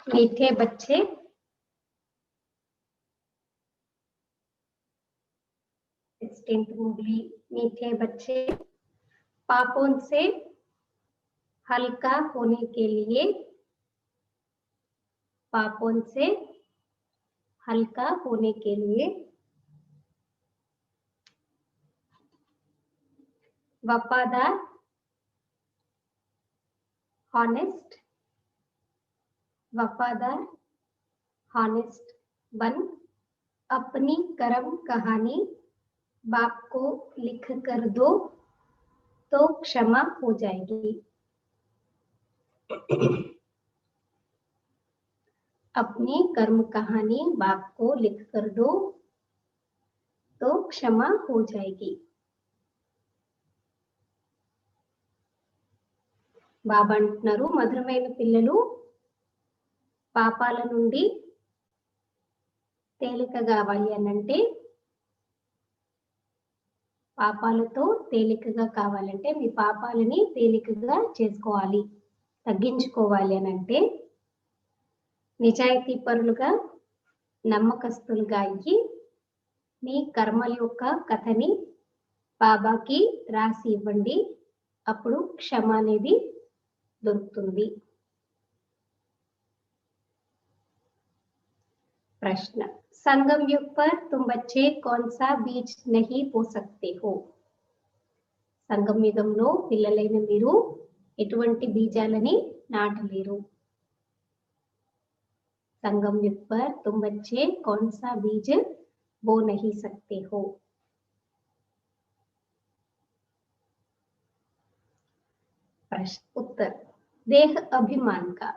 मीठे बच्चे मुगली मीठे बच्चे पापों से हल्का होने के लिए पापों से हल्का होने के लिए वफादार हॉनेस्ट बन अपनी कर्म कहानी बाप को लिख कर दो तो क्षमा हो जाएगी। अपनी कर्म कहानी बाप को लिख कर दो तो क्षमा हो जाएगी। బాబా అంటున్నారు, మధురమైన పిల్లలు పాపాల నుండి తేలికగా అవ్వాలి అనంటే, పాపాలతో తేలికగా కావాలంటే మీ పాపాలని తేలికగా చేసుకోవాలి, తగ్గించుకోవాలి అనంటే నిజాయితీ పరులుగా నమ్మకస్తులుగా అయ్యి మీ కర్మల యొక్క కథని బాబాకి రాసి ఇవ్వండి. అప్పుడు క్షమ అనేది దొరుకుతుంది. प्रश्न, संगम युग पर तुम बच्चे कौन सा बीज नहीं बो सकते हो? సంగం యుగంలో పిల్లలైన మీరు ఎటువంటి బీజాలని నాటలేరు. संगम युग पर तुम बच्चे कौन सा बीज बो नहीं सकते हो? प्रश्न उत्तर, देह अभिमान का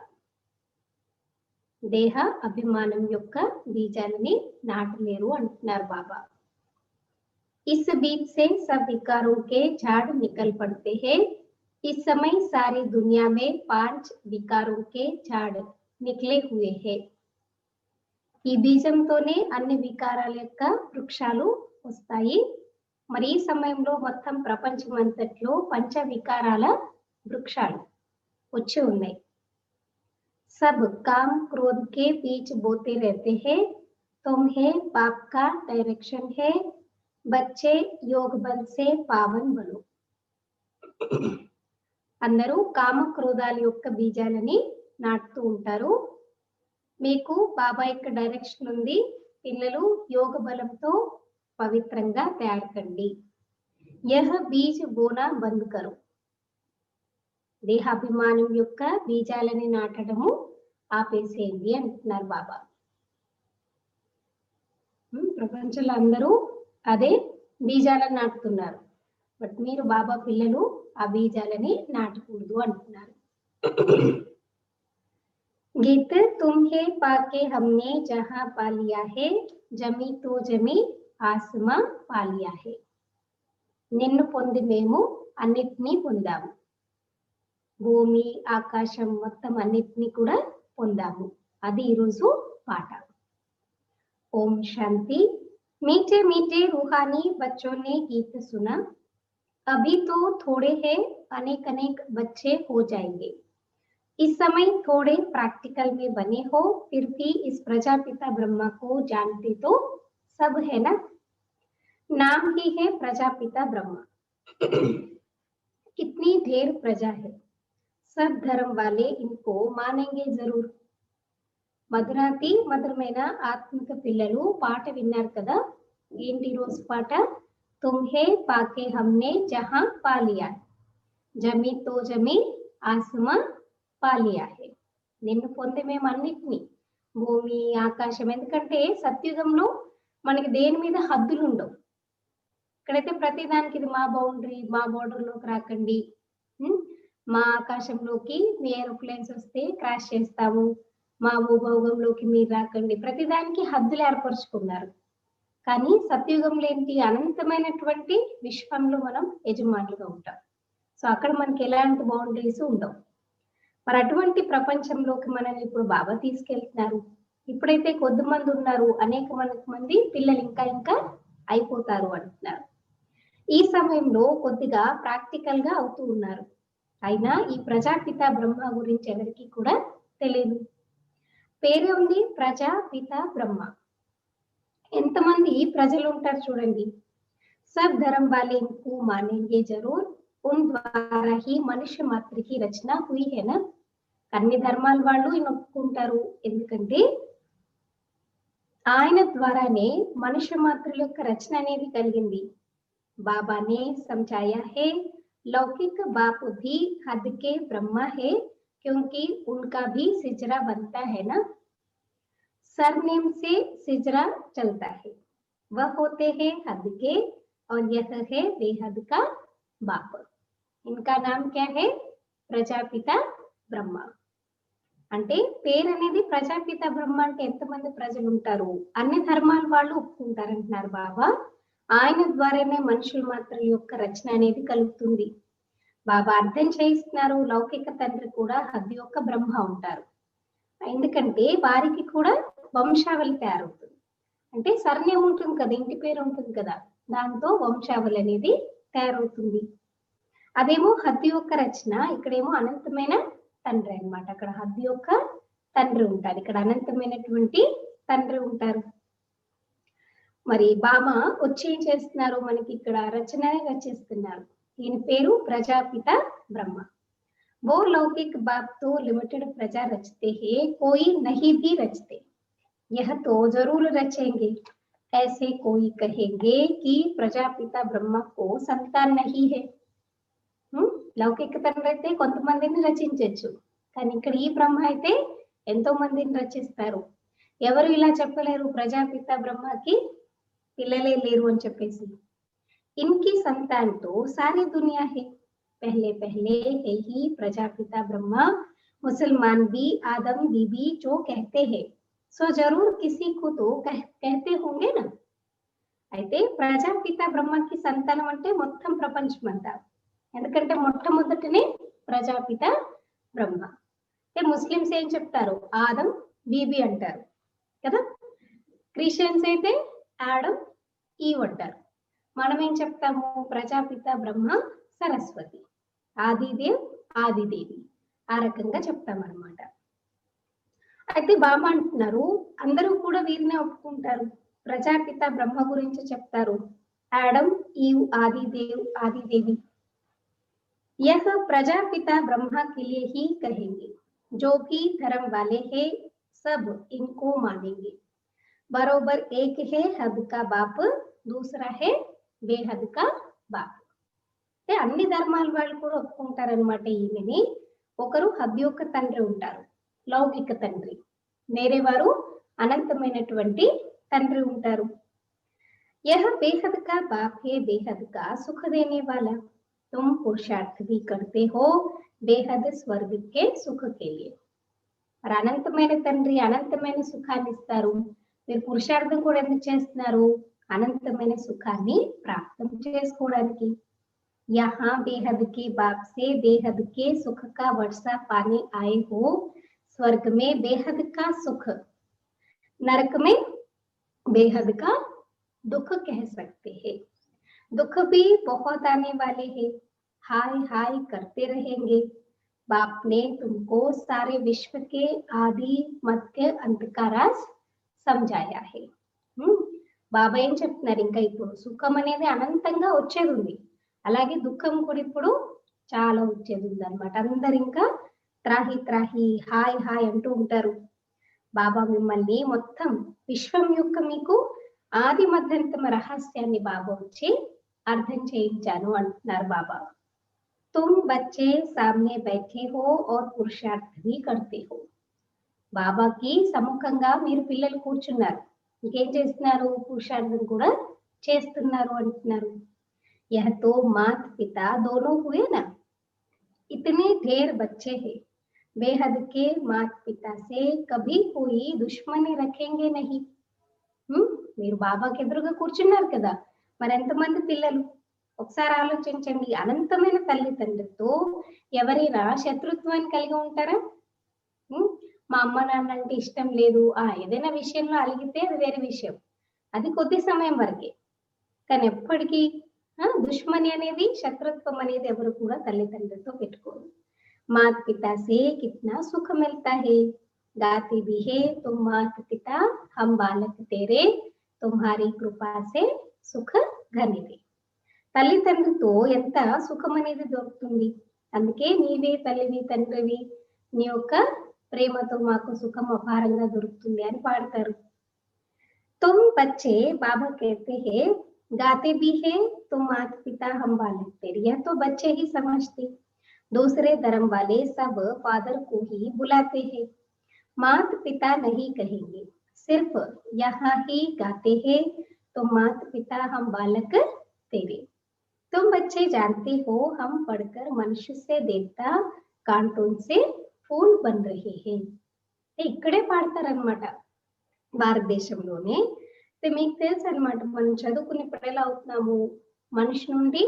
దేహ అభిమానం యొక్క బీజాలని నాటలేరు అంటున్నారు బాబా. इस बीज से सब विकारों के झाड़ निकल पड़ते हैं. इस समय सारी दुनिया में 5 विकारों के झाड़ निकले हुए हैं. ఈ బీజంతోనే అన్ని వికారాల యొక్క వృక్షాలు వస్తాయి. మరి ఈ సమయంలో మొత్తం ప్రపంచం అంతట్లో పంచ వికారాల వృక్షాలు వచ్చి ఉన్నాయి. सब काम क्रोध के बीच बोते रहते हैं. तुम्हें पाप का डायरेक्शन है. बच्चे योग बल से पावन बनो. అందరూ కామ క్రోధాల యొక్క బీజాలని నాటుతూ ఉంటారు. మీకు బాబా యొక్క డైరెక్షన్ ఉంది. పిల్లలు యోగ బలంతో పవిత్రంగా తయారుకండి. యహ బీజ్ బోనా బంద్ కరో. దేహాభిమానం యొక్క బీజాలని నాటడము ఆపేసేయండి అంటున్నారు బాబా. ప్రపంచంలో అందరూ అదే బీజాలను నాటుతున్నారు. బట్ మీరు బాబా పిల్లలు ఆ బీజాలని నాటకూడదు అంటున్నారు. గీత తుమ్హే పాకే హమ్నే జహా పాలియా హే జమీ తో జమీ ఆస్మా పాలియా హే. నిన్ను పొంది మేము అన్నిటినీ పొందాము. భూమి ఆకాశం మొత్తం అన్నిటినీ కూడా పొందాము. అది ఈరోజు పాట. ఓం శాంతి. मीठे मीठे रूहानी बच्चों ने गीत सुना. अभी तो थोड़े हैं, अनेक अनेक बच्चे हो जाएंगे. इस समय थोड़े प्रैक्टिकल में बने हो, फिर भी इस प्रजापिता ब्रह्मा को जानते तो सब है ना. नाम ही है प्रजापिता ब्रह्मा. कितनी ढेर प्रजा है. सब धर्म वाले इनको मानेंगे जरूर. మధురాతి మధురమైన ఆత్మిక పిల్లలు పాట విన్నారు కదా. ఏంటి రోజు పాట? తుమ్హే పాకే హమ్నే జహా పాలియా, జమీ తో జమీ ఆస్మా పాలియా హే. నిన్ను పొంది మేము అన్నిటినీ, భూమి ఆకాశం. ఎందుకంటే సత్యుగంలో మనకి దేని మీద హద్దులు ఉండవు. ఇక్కడైతే ప్రతి దానికి ఇది మా బౌండరీ, మా బోర్డర్లోకి రాకండి, మా ఆకాశంలోకి మీ ఏరోప్లేన్స్ వస్తే క్రాష్ చేస్తాము, మా భూభాగంలోకి మీరు రాకండి. ప్రతిదానికి హద్దులు ఏర్పరచుకున్నారు. కానీ సత్యుగంలో ఏంటి? అనంతమైనటువంటి విశ్వంలో మనం యజమానులుగా ఉంటాం. సో అక్కడ మనకి ఎలాంటి బౌండరీస్ ఉండవు. మరి అటువంటి ప్రపంచంలోకి మనల్ని ఇప్పుడు బాబా తీసుకెళ్తున్నారు. ఇప్పుడైతే కొద్ది మంది ఉన్నారు, అనేక మంది పిల్లలు ఇంకా ఇంకా అయిపోతారు అంటున్నారు. ఈ సమయంలో కొద్దిగా ప్రాక్టికల్ గా అవుతూ ఉన్నారు. అయినా ఈ ప్రజాపిత బ్రహ్మ గురించి ఎవరికి కూడా తెలియదు. పేరే ఉంది ప్రజా పిత బ్రహ్మ. ఎంతమంది ప్రజలు ఉంటారు చూడండి. सब धर्म वाले इनको मानेंगे जरूर, उन द्वारा ही मनुष्य मात्र की रचना हुई है ना. అన్ని ధర్మాల వాళ్ళు ఈయన ఒప్పుకుంటారు, ఎందుకంటే ఆయన ద్వారానే మనుష్య మాత్రుల యొక్క రచన అనేది కలిగింది. बाबा ने समझाया है लौकिक बाप भी हद के ब्रह्मा है, क्योंकि उनका भी सिजरा बनता है ना. सरनेम से सिजरा चलता है, वह होते हैं हद के और यह है बेहद का बाप. इनका नाम क्या है? ప్రజాపిత బ్రహ్మ. అంటే పేరు అనేది ప్రజాపిత బ్రహ్మ అంటే ఎంతమంది ప్రజలు ఉంటారు, అన్ని ధర్మాల వాళ్ళు ఒప్పుకుంటారు అంటున్నారు బాబా. ఆయన ద్వారానే మనుషుల మాత్రం యొక్క రచన అనేది కలుగుతుంది. బాబా అర్థం చేయిస్తున్నారు, లౌకిక తండ్రి కూడా హద్దు యొక్క బ్రహ్మ ఉంటారు, ఎందుకంటే వారికి కూడా వంశావళి తయారవుతుంది. అంటే సర్నేమ్ ఉంటుంది కదా, ఇంటి పేరు ఉంటుంది కదా, దాంతో వంశావళి అనేది తయారవుతుంది. అదేమో హద్దు యొక్క రచన, ఇక్కడేమో అనంతమైన తండ్రి అన్నమాట. అక్కడ హద్దు యొక్క తండ్రి ఉంటారు, ఇక్కడ అనంతమైనటువంటి తండ్రి ఉంటారు. మరి బాబా వచ్చి ఏం చేస్తున్నారు, మనకి ఇక్కడ రచన రచిస్తున్నారు. ఈయన పేరు ప్రజాపిత బ్రహ్మ. वो लौकिक बाप तो लिमिटेड प्रजा रचते हैं, कोई नहीं भी रचते, यह तो जरूर रचेंगे. ऐसे कोई कहेंगे कि प्रजापिता ब्रह्मा को संतान नहीं है. లౌకిక తండ్రి అయితే కొంతమందిని రచించవచ్చు, కానీ ఇక్కడ ఈ బ్రహ్మ అయితే ఎంతో మందిని రచిస్తారు. ఎవరు ఇలా చెప్పలేరు ప్రజాపిత బ్రహ్మకి పిల్లలే లేరు అని చెప్పేసి. ఇన్కి సంతాన్ తో సారీ దునియా హే, पहले पहले है ही प्रजापिता ब्रह्मा, मुसलमान भी आदम बीबी जो कहते हैं, सो जरूर किसी को तो कहते होंगे ना. అయితే ప్రజాపిత బ్రహ్మకి సంతానం అంటే మొత్తం ప్రపంచం అంతా, ఎందుకంటే మొట్టమొదటినే ప్రజాపిత బ్రహ్మ. అంటే ముస్లిమ్స్ ఏం చెప్తారు, ఆదం బీబీ అంటారు కదా, క్రిస్టియన్స్ అయితే ఆడమ్ ఈవ్ అంటారు. మనం ఏం చెప్తాము, ప్రజాపిత బ్రహ్మ సరస్వతి, ఆదిదేవ్ ఆదిదేవి, ఆ రకంగా చెప్తామన్నమాట. అయితే బాబా అంటున్నారు అందరూ కూడా వీరినే ఒప్పుకుంటారు, ప్రజాపిత బ్రహ్మ గురించి చెప్తారు, ఆడమ్ ఈవ్ ఆదిదేవ్ ఆదిదేవి. यह प्रजापिता ब्रह्मा के लिए ही कहेंगे, जो भी धर्म वाले हैं सब इनको मानेंगे. बरोबर एक है हद का बाप, दूसरा है बेहद का बाप. అంటే అన్ని ధర్మాల వాళ్ళు కూడా ఒప్పుకుంటారనమాట ఈమెని. ఒకరు హద్దు యొక్క తండ్రి ఉంటారు, లౌకిక తండ్రి, వేరే వారు అనంతమైనటువంటి తండ్రి ఉంటారు. यह बेहद का बाप है, बेहद का सुख देने वाला. तुम पुरुषार्थ भी करते हो बेहद स्वर्ग के सुख के लिए. మరి అనంతమైన తండ్రి అనంతమైన సుఖాన్ని ఇస్తారు, మీరు పురుషార్థం కూడా ఎందుకు చేస్తున్నారు, అనంతమైన సుఖాన్ని ప్రాప్తం చేసుకోవడానికి. यहाँ बेहद के बाप से बेहद के सुख का वर्षा पाने आए हो, स्वर्ग में बेहद का सुख, नरक में बेहद का दुख कह सकते हैं. दुख भी बहुत आने वाले हैं, हाय हाय करते रहेंगे. बाप ने तुमको सारे विश्व के आदि मध्य अंत का राज समझाया है. బాబా ఏం చెప్తున్నారు, ఇంకా ఇప్పుడు సుఖం అనేది అనంతంగా వచ్చేది ఉంది, అలాగే దుఃఖం కూడా ఇప్పుడు చాలా వచ్చేది ఉంది అనమాట. అందరు ఇంకా త్రాహి త్రాహి హాయ్ హాయ్ అంటూ ఉంటారు. బాబా మిమ్మల్ని మొత్తం విశ్వం యొక్క మీకు ఆది మధ్యంతమ రహస్యాన్ని బాబా వచ్చి అర్థం చేయించాను అంటున్నారు బాబా. तुम बच्चे सामने बैठे हो और पुरुषार्थ भी करते हो. బాబాకి సముఖంగా మీరు పిల్లలు కూర్చున్నారు, ఇంకేం చేస్తున్నారు, పురుషార్థం కూడా చేస్తున్నారు అంటున్నారు. यह तो मात पिता दोनों हुए ना, इतने ढेर बच्चे हैं, बेहद के मात पिता से कभी कोई दुश्मनी रखेंगे नहीं. మీరు బాబాకి ఎదురుగా కూర్చున్నారు కదా, మరి ఎంతమంది పిల్లలు, ఒకసారి ఆలోచించండి. అనంతమైన తల్లిదండ్రులతో ఎవరైనా శత్రుత్వాన్ని కలిగి ఉంటారా? మా అమ్మ నాన్న అంటే ఇష్టం లేదు, ఏదైనా విషయంలో అలిగితే అది వేరే విషయం, అది కొద్ది సమయం వరకే, కానీ ఎప్పటికీ దుష్మని అనేది శత్రుత్వం అనేది ఎవరు కూడా తల్లిదండ్రులతో పెట్టుకోరు. మాత పితా సే కిత్నా సుఖ మిల్తా హై, गाते भी है तुम मात पिता हम बालक तेरे तुम्हारी कृपा से సుఖ ఘనిది. తల్లిదండ్రులతో ఎంత సుఖం అనేది దొరుకుతుంది. అందుకే నీవే తల్లివి తండ్రివి, నీ యొక్క ప్రేమతో మాకు సుఖం అపారంగా దొరుకుతుంది అని పాడతారు. तुम बच्चे बाबा कहते हैं गाते भी है तुम माता पिता हम बालक तेरे, यह तो बच्चे ही समझते, दूसरे धर्म वाले सब फादर को ही बुलाते हैं, माता पिता नहीं कहेंगे, सिर्फ यहाँ ही गाते हैं तुम माता पिता हम बालक तेरे. तुम बच्चे जानते हो हम पढ़कर मनुष्य से देवता कार्टून से फूल बन रहे हैं. ఇక్కడే పాడతారనమాట భారతదేశంలోనే. మీకు తెలుసు అనమాట, మనం చదువుకున్నప్పుడు ఎలా అవుతున్నాము, మనిషి నుండి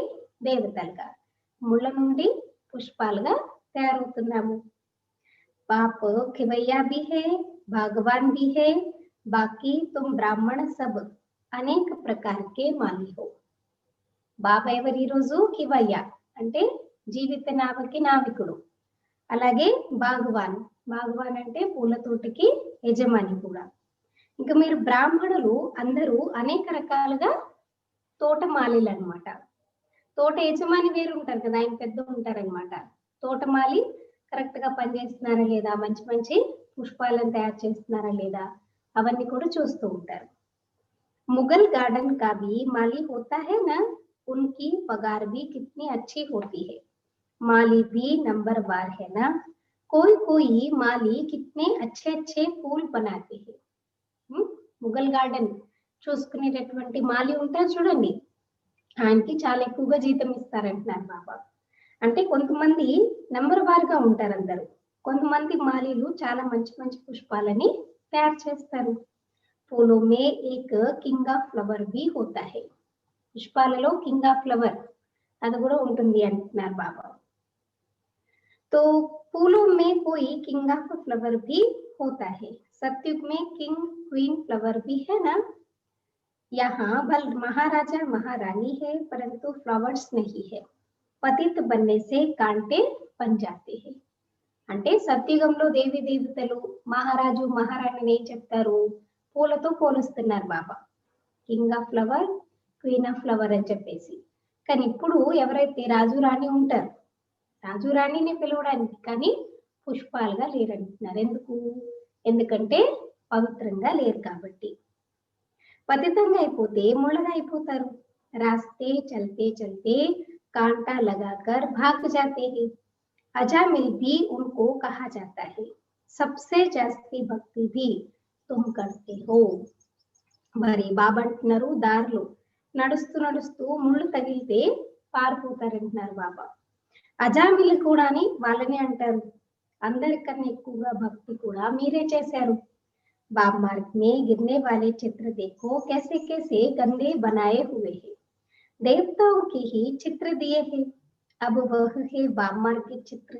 దేవతలుగా, ముళ్ళ నుండి పుష్పాలుగా తయారవుతున్నాము. बाप खिवैया भी है भगवान भी है बाकी तुम ब्राह्मण सब అనేక ప్రకారకే మాలి హో. బాబా ఎవరు ఈరోజు? కివయ్య అంటే జీవిత నావకి నావికుడు. అలాగే బాగవాన్, బాగవాన్ అంటే పూల తోటకి యజమాని కూడా. ఇంకా మీరు బ్రాహ్మణులు అందరూ అనేక రకాలుగా తోటమాలీలు అనమాట. తోట యజమాని వేరు ఉంటారు కదా, ఆయన పెద్ద ఉంటారనమాట. తోటమాలి కరెక్ట్ గా పనిచేస్తున్నారా లేదా, మంచి మంచి పుష్పాలను తయారు చేస్తున్నారా లేదా, అవన్నీ కూడా చూస్తూ ఉంటారు. ముగల్ गार्डन का भी माली होता है ना, उनकी पगार भी कितनी अच्छी होती है, माली भी नंबरवार है ना, कोई कोई माली कितने अच्छे अच्छे फूल बनाते हैं. ముగల్ గార్డెన్ చూసుకునేటటువంటి మాలి ఉంటారు చూడండి, ఆయనకి చాలా ఎక్కువగా జీతం ఇస్తారంటున్నారు బాబా. అంటే కొంతమంది నంబర్ వారుగా ఉంటారు అందరూ, కొంతమంది మాలీలు చాలా మంచి మంచి పుష్పాలని తయారు చేస్తారు. फूलों में एक किंग ऑफ फ्लवर भी होता है, పుష్పాలలో కింగ్ ఆఫ్ ఫ్లవర్ అది కూడా ఉంటుంది అంటున్నారు బాబా. तो फूलों में कोई किंग ऑफ फ्लवर भी होता है, सतयुग में किंग क्वीन फ्लवर भी है ना, यहाँ भल महाराजा महारानी है परंतु फ्लावर्स नहीं है, पतित बनने से कांटे बन जाते हैं. అంటే సత్యుగంలో దేవి దేవతలు మహారాజు మహారాణిని ఏం చెప్తారు, పూలతో పోలుస్తున్నారు బాబా. King of flower queen of flower అని చెప్పేసి. కానీ ఇప్పుడు ఎవరైతే రాజు రాణి ఉంటారు, రాజు రాణిని పిలవడానికి కానీ పుష్పాలుగా లేరంటున్నారు. ఎందుకు? ఎందుకంటే పవిత్రంగా లేరు కాబట్టి. పతితంగా అయిపోతే ముళ్ళగా అయిపోతారు. రాస్తే చల్తే చల్తే కాంటా లగాకర్ భాగ్ జాతే హై, అజామిల్ भी उनको कहा जाता है, सबसे जास्ती भक्ति भी तुम करते हो. మరి బాబా అంటున్నారు, దారిలో నడుస్తూ నడుస్తూ ముళ్ళు తగిలితే పారిపోతారంటున్నారు బాబా. అజామిల్ కూడా అని వాళ్ళని అంటారు, అందరికన్నా ఎక్కువగా భక్తి కూడా మీరే చేశారు. बाप मार्ग में गिरने वाले चित्र देखो कैसे कैसे गंदे बनाए हुए हैं, देवताओं के ही चित्र दिए हैं, अब वह है बाप मार्ग के चित्र.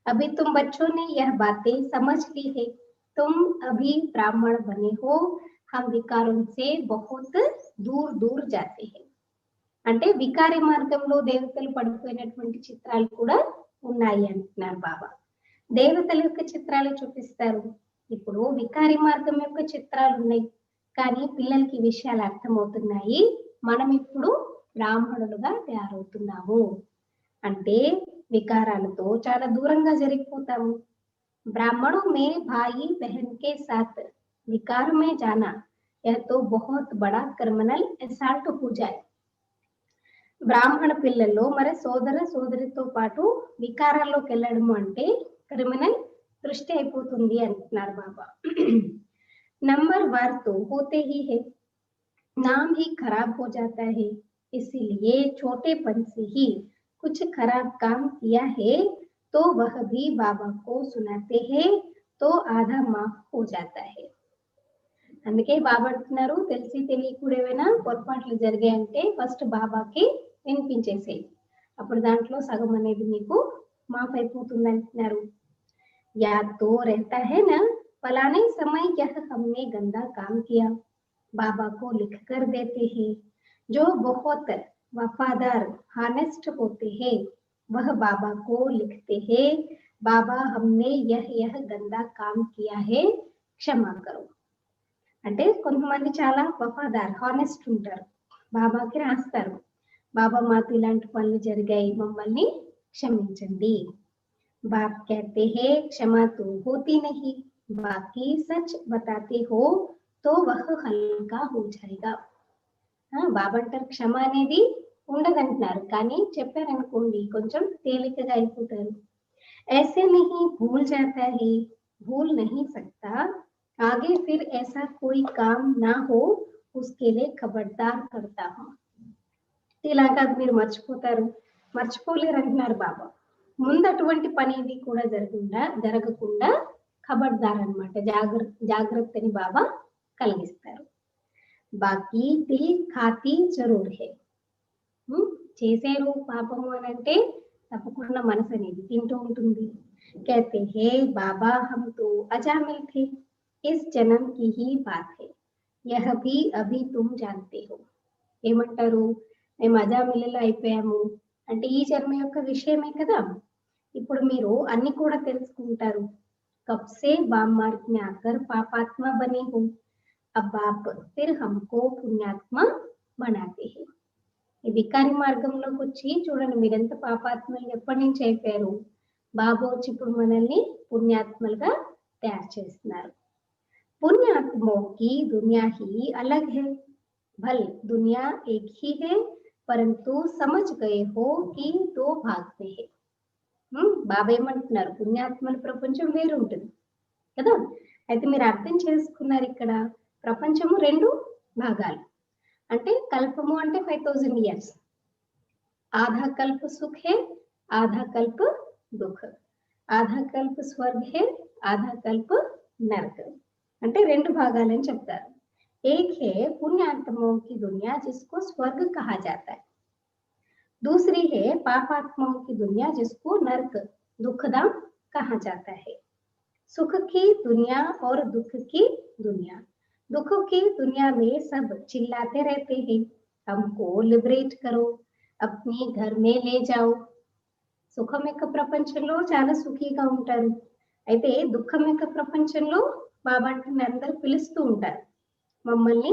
अभी तुम बच्चों ने यह बातें समझ ली है, तुम अभी ब्राह्मण बने हो, हम विकारों से बहुत दूर दूर जाते हैं. అంటే వికారి మార్గంలో దేవతలు పడిపోయినటువంటి చిత్రాలు కూడా ఉన్నాయి అంటున్నారు బాబా. దేవతల యొక్క చిత్రాలు చూపిస్తారు. ఇప్పుడు వికారి మార్గం యొక్క చిత్రాలు ఉన్నాయి, కానీ పిల్లలకి విషయాలు అర్థమవుతున్నాయి. మనం ఇప్పుడు బ్రాహ్మణులుగా తయారవుతున్నాము అంటే వికారాలతో చాలా దూరంగా జరిగిపోతాము. ब्राह्मणों में भाई बहन के साथ विकार में जाना यह तो बहुत बड़ा क्रिमिनल असाल्ट हो जाए. బ్రాహ్మణ పిల్లల్లో మరి సోదర సోదరితో పాటు వికారాల్లోకి వెళ్ళడము అంటే క్రిమినల్ దృష్టి అయిపోతుంది అంటున్నారు బాబా. नंबर वार तो होते ही है, नाम ही खराब हो जाता है, इसीलिए छोटेपन से ही कुछ खराब काम किया है तो वह भी बाबा को सुनाते हैं तो आधा माफ हो जाता है. అందుకే బాబా అంటున్నారు, తెలిసి తెలియకుండా ఏమైనా పొరపాట్లు జరిగాయంటే ఫస్ట్ బాబాకి వినిపించేసేయి, అప్పుడు దాంట్లో సగం అనేది మీకు మాఫ్ అయిపోతుంది అంటున్నారు. याद तो रहता है ना, फलाने समय यह हमने गंदा काम किया, बाबा को लिख कर देते हैं. जो बहुत वफादार हानेस्ट होते हैं वह बाबा को लिखते हैं, బాబా हमने यह गंदा काम किया है క్షమా करो. అంటే కొంతమంది చాలా వఫాదార్ హానెస్ట్ ఉంటారు. బాబాకి రాస్తారు, బాబా మాకు ఇలాంటి పనులు జరిగాయి, మమ్మల్ని క్షమించండి. बाप कहते हैं क्षमा तो होती नहीं, बाकी सच बताते हो तो वह हल्का हो जाएगा. బాబా అంటారు క్షమ అనేది ఉండదంటున్నారు, కానీ చెప్పారనుకోండి కొంచెం తేలికగా అయిపోతారు. ऐसे नहीं भूल जाता है, भूल नहीं सकता, आगे फिर ऐसा कोई काम ना हो उसके लिए खबरदार करता हूँ. ఇలాగా మీరు మర్చిపోలేరు అంటున్నారు బాబా. ముందు అటువంటి పని ఇది కూడా జరగకుండా ఖబర్దార్ అన్నమాట, జాగ్రత్తని బాబా కలిగిస్తారు. బాకీ దిల్ ఖాతీ జరూర్ హే. చేసేరు పాపము అని అంటే తప్పకుండా మనసు అనేది తింటూ ఉంటుంది. कहते हैं बाबा हम तो अजामिल थे, इस जन्म की ही बात है, यह भी अभी तुम जानते हो. ఏమంటారు, మేము అజామిలలో అయిపోయాము అంటే ఈ జన్మ యొక్క విషయమే కదా, ఇప్పుడు మీరు అన్ని కూడా తెలుసుకుంటారు. कब से वाम मार्ग में आकर पापात्मा बने हो, अब आप फिर हमको पुण्यात्मा बनाते हैं. ఈ వికారి మార్గంలోకి వచ్చి చూడండి మీరెంత పాపాత్మలు ఎప్పటి నుంచి అయిపోయారు, బాబా వచ్చి ఇప్పుడు మనల్ని పుణ్యాత్మలుగా తయారు చేస్తున్నారు. పుణ్యాత్మో కి దునియా హీ అలగ్ high, Bhal Duniya Ek he high పరంతు సమజ్ Gaye హో కి దో భాగ్ మే హై. బాబా ఏమంటున్నారు, పుణ్యాత్మల ప్రపంచం వేరు ఉంటుంది కదా. అయితే మీరు అర్థం చేసుకున్నారు, ఇక్కడ ప్రపంచము రెండు భాగాలు. అంటే కల్పము అంటే 5000 years, ఆధా కల్ప సుఖ హే ఆధా కల్ప దుఃఖ, ఆధా కల్ప స్వర్గ హే ఆధా కల్ప నరక. అంటే రెండు భాగాలని చెప్తారు. एक है पुण्यात्माओं की दुनिया जिसको स्वर्ग कहा जाता है, दूसरी है पापात्माओं की दुनिया जिसको नरक दुखधाम कहा जाता है. सुख की दुनिया और दुख की दुनिया. दुख की दुनिया में सब चिल्लाते रहते हैं, हमको लिबरेट करो, अपने घर में ले जाओ. సుఖం యొక్క ప్రపంచంలో చాలా సుఖీగా ఉంటారు. అయితే దుఃఖం యొక్క ప్రపంచంలో బాబా అంటే అందరూ పిలుస్తూ ఉంటారు, మమ్మల్ని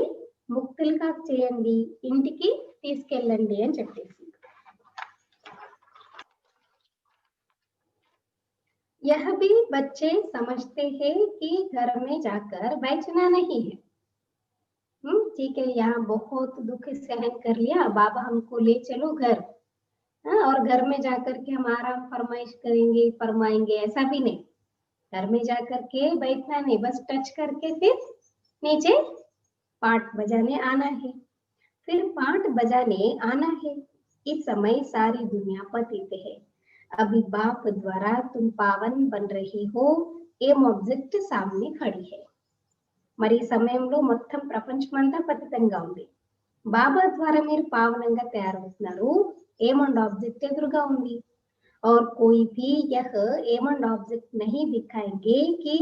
ముక్తులుగా చేయండి, ఇంటికి తీసుకెళ్ళండి అని చెప్పేసి. यह भी बच्चे समझते हैं कि घर में जाकर बैठना नहीं है. ठीक है, यहाँ बहुत दुख सहन कर लिया, बाबा हमको ले चलो घर, और घर में जाकर के हम आराम फरमाइश करेंगे फरमाएंगे, ऐसा भी नहीं. घर में जाकर के बैठना नहीं, बस टच करके फिर नीचे पाठ बजाने आना है. फिर पाठ बजाने आना है. इस समय सारी दुनिया पतित है, अभी बाप द्वारा तुम पावन बन रही हो, एम ऑब्जेक्ट सामने खड़ी है. మరి సమయంలో మొత్తం ప్రపంచమంతా పతితంగా ఉంది, బాబా ద్వారా మీరు పావనంగా తయారవుతున్నారు, एम एंड ऑब्जेक्ट ఎదురుగా ఉంది. और कोई भी यह एम एंड ऑब्जेक्ट नहीं दिखाएंगे कि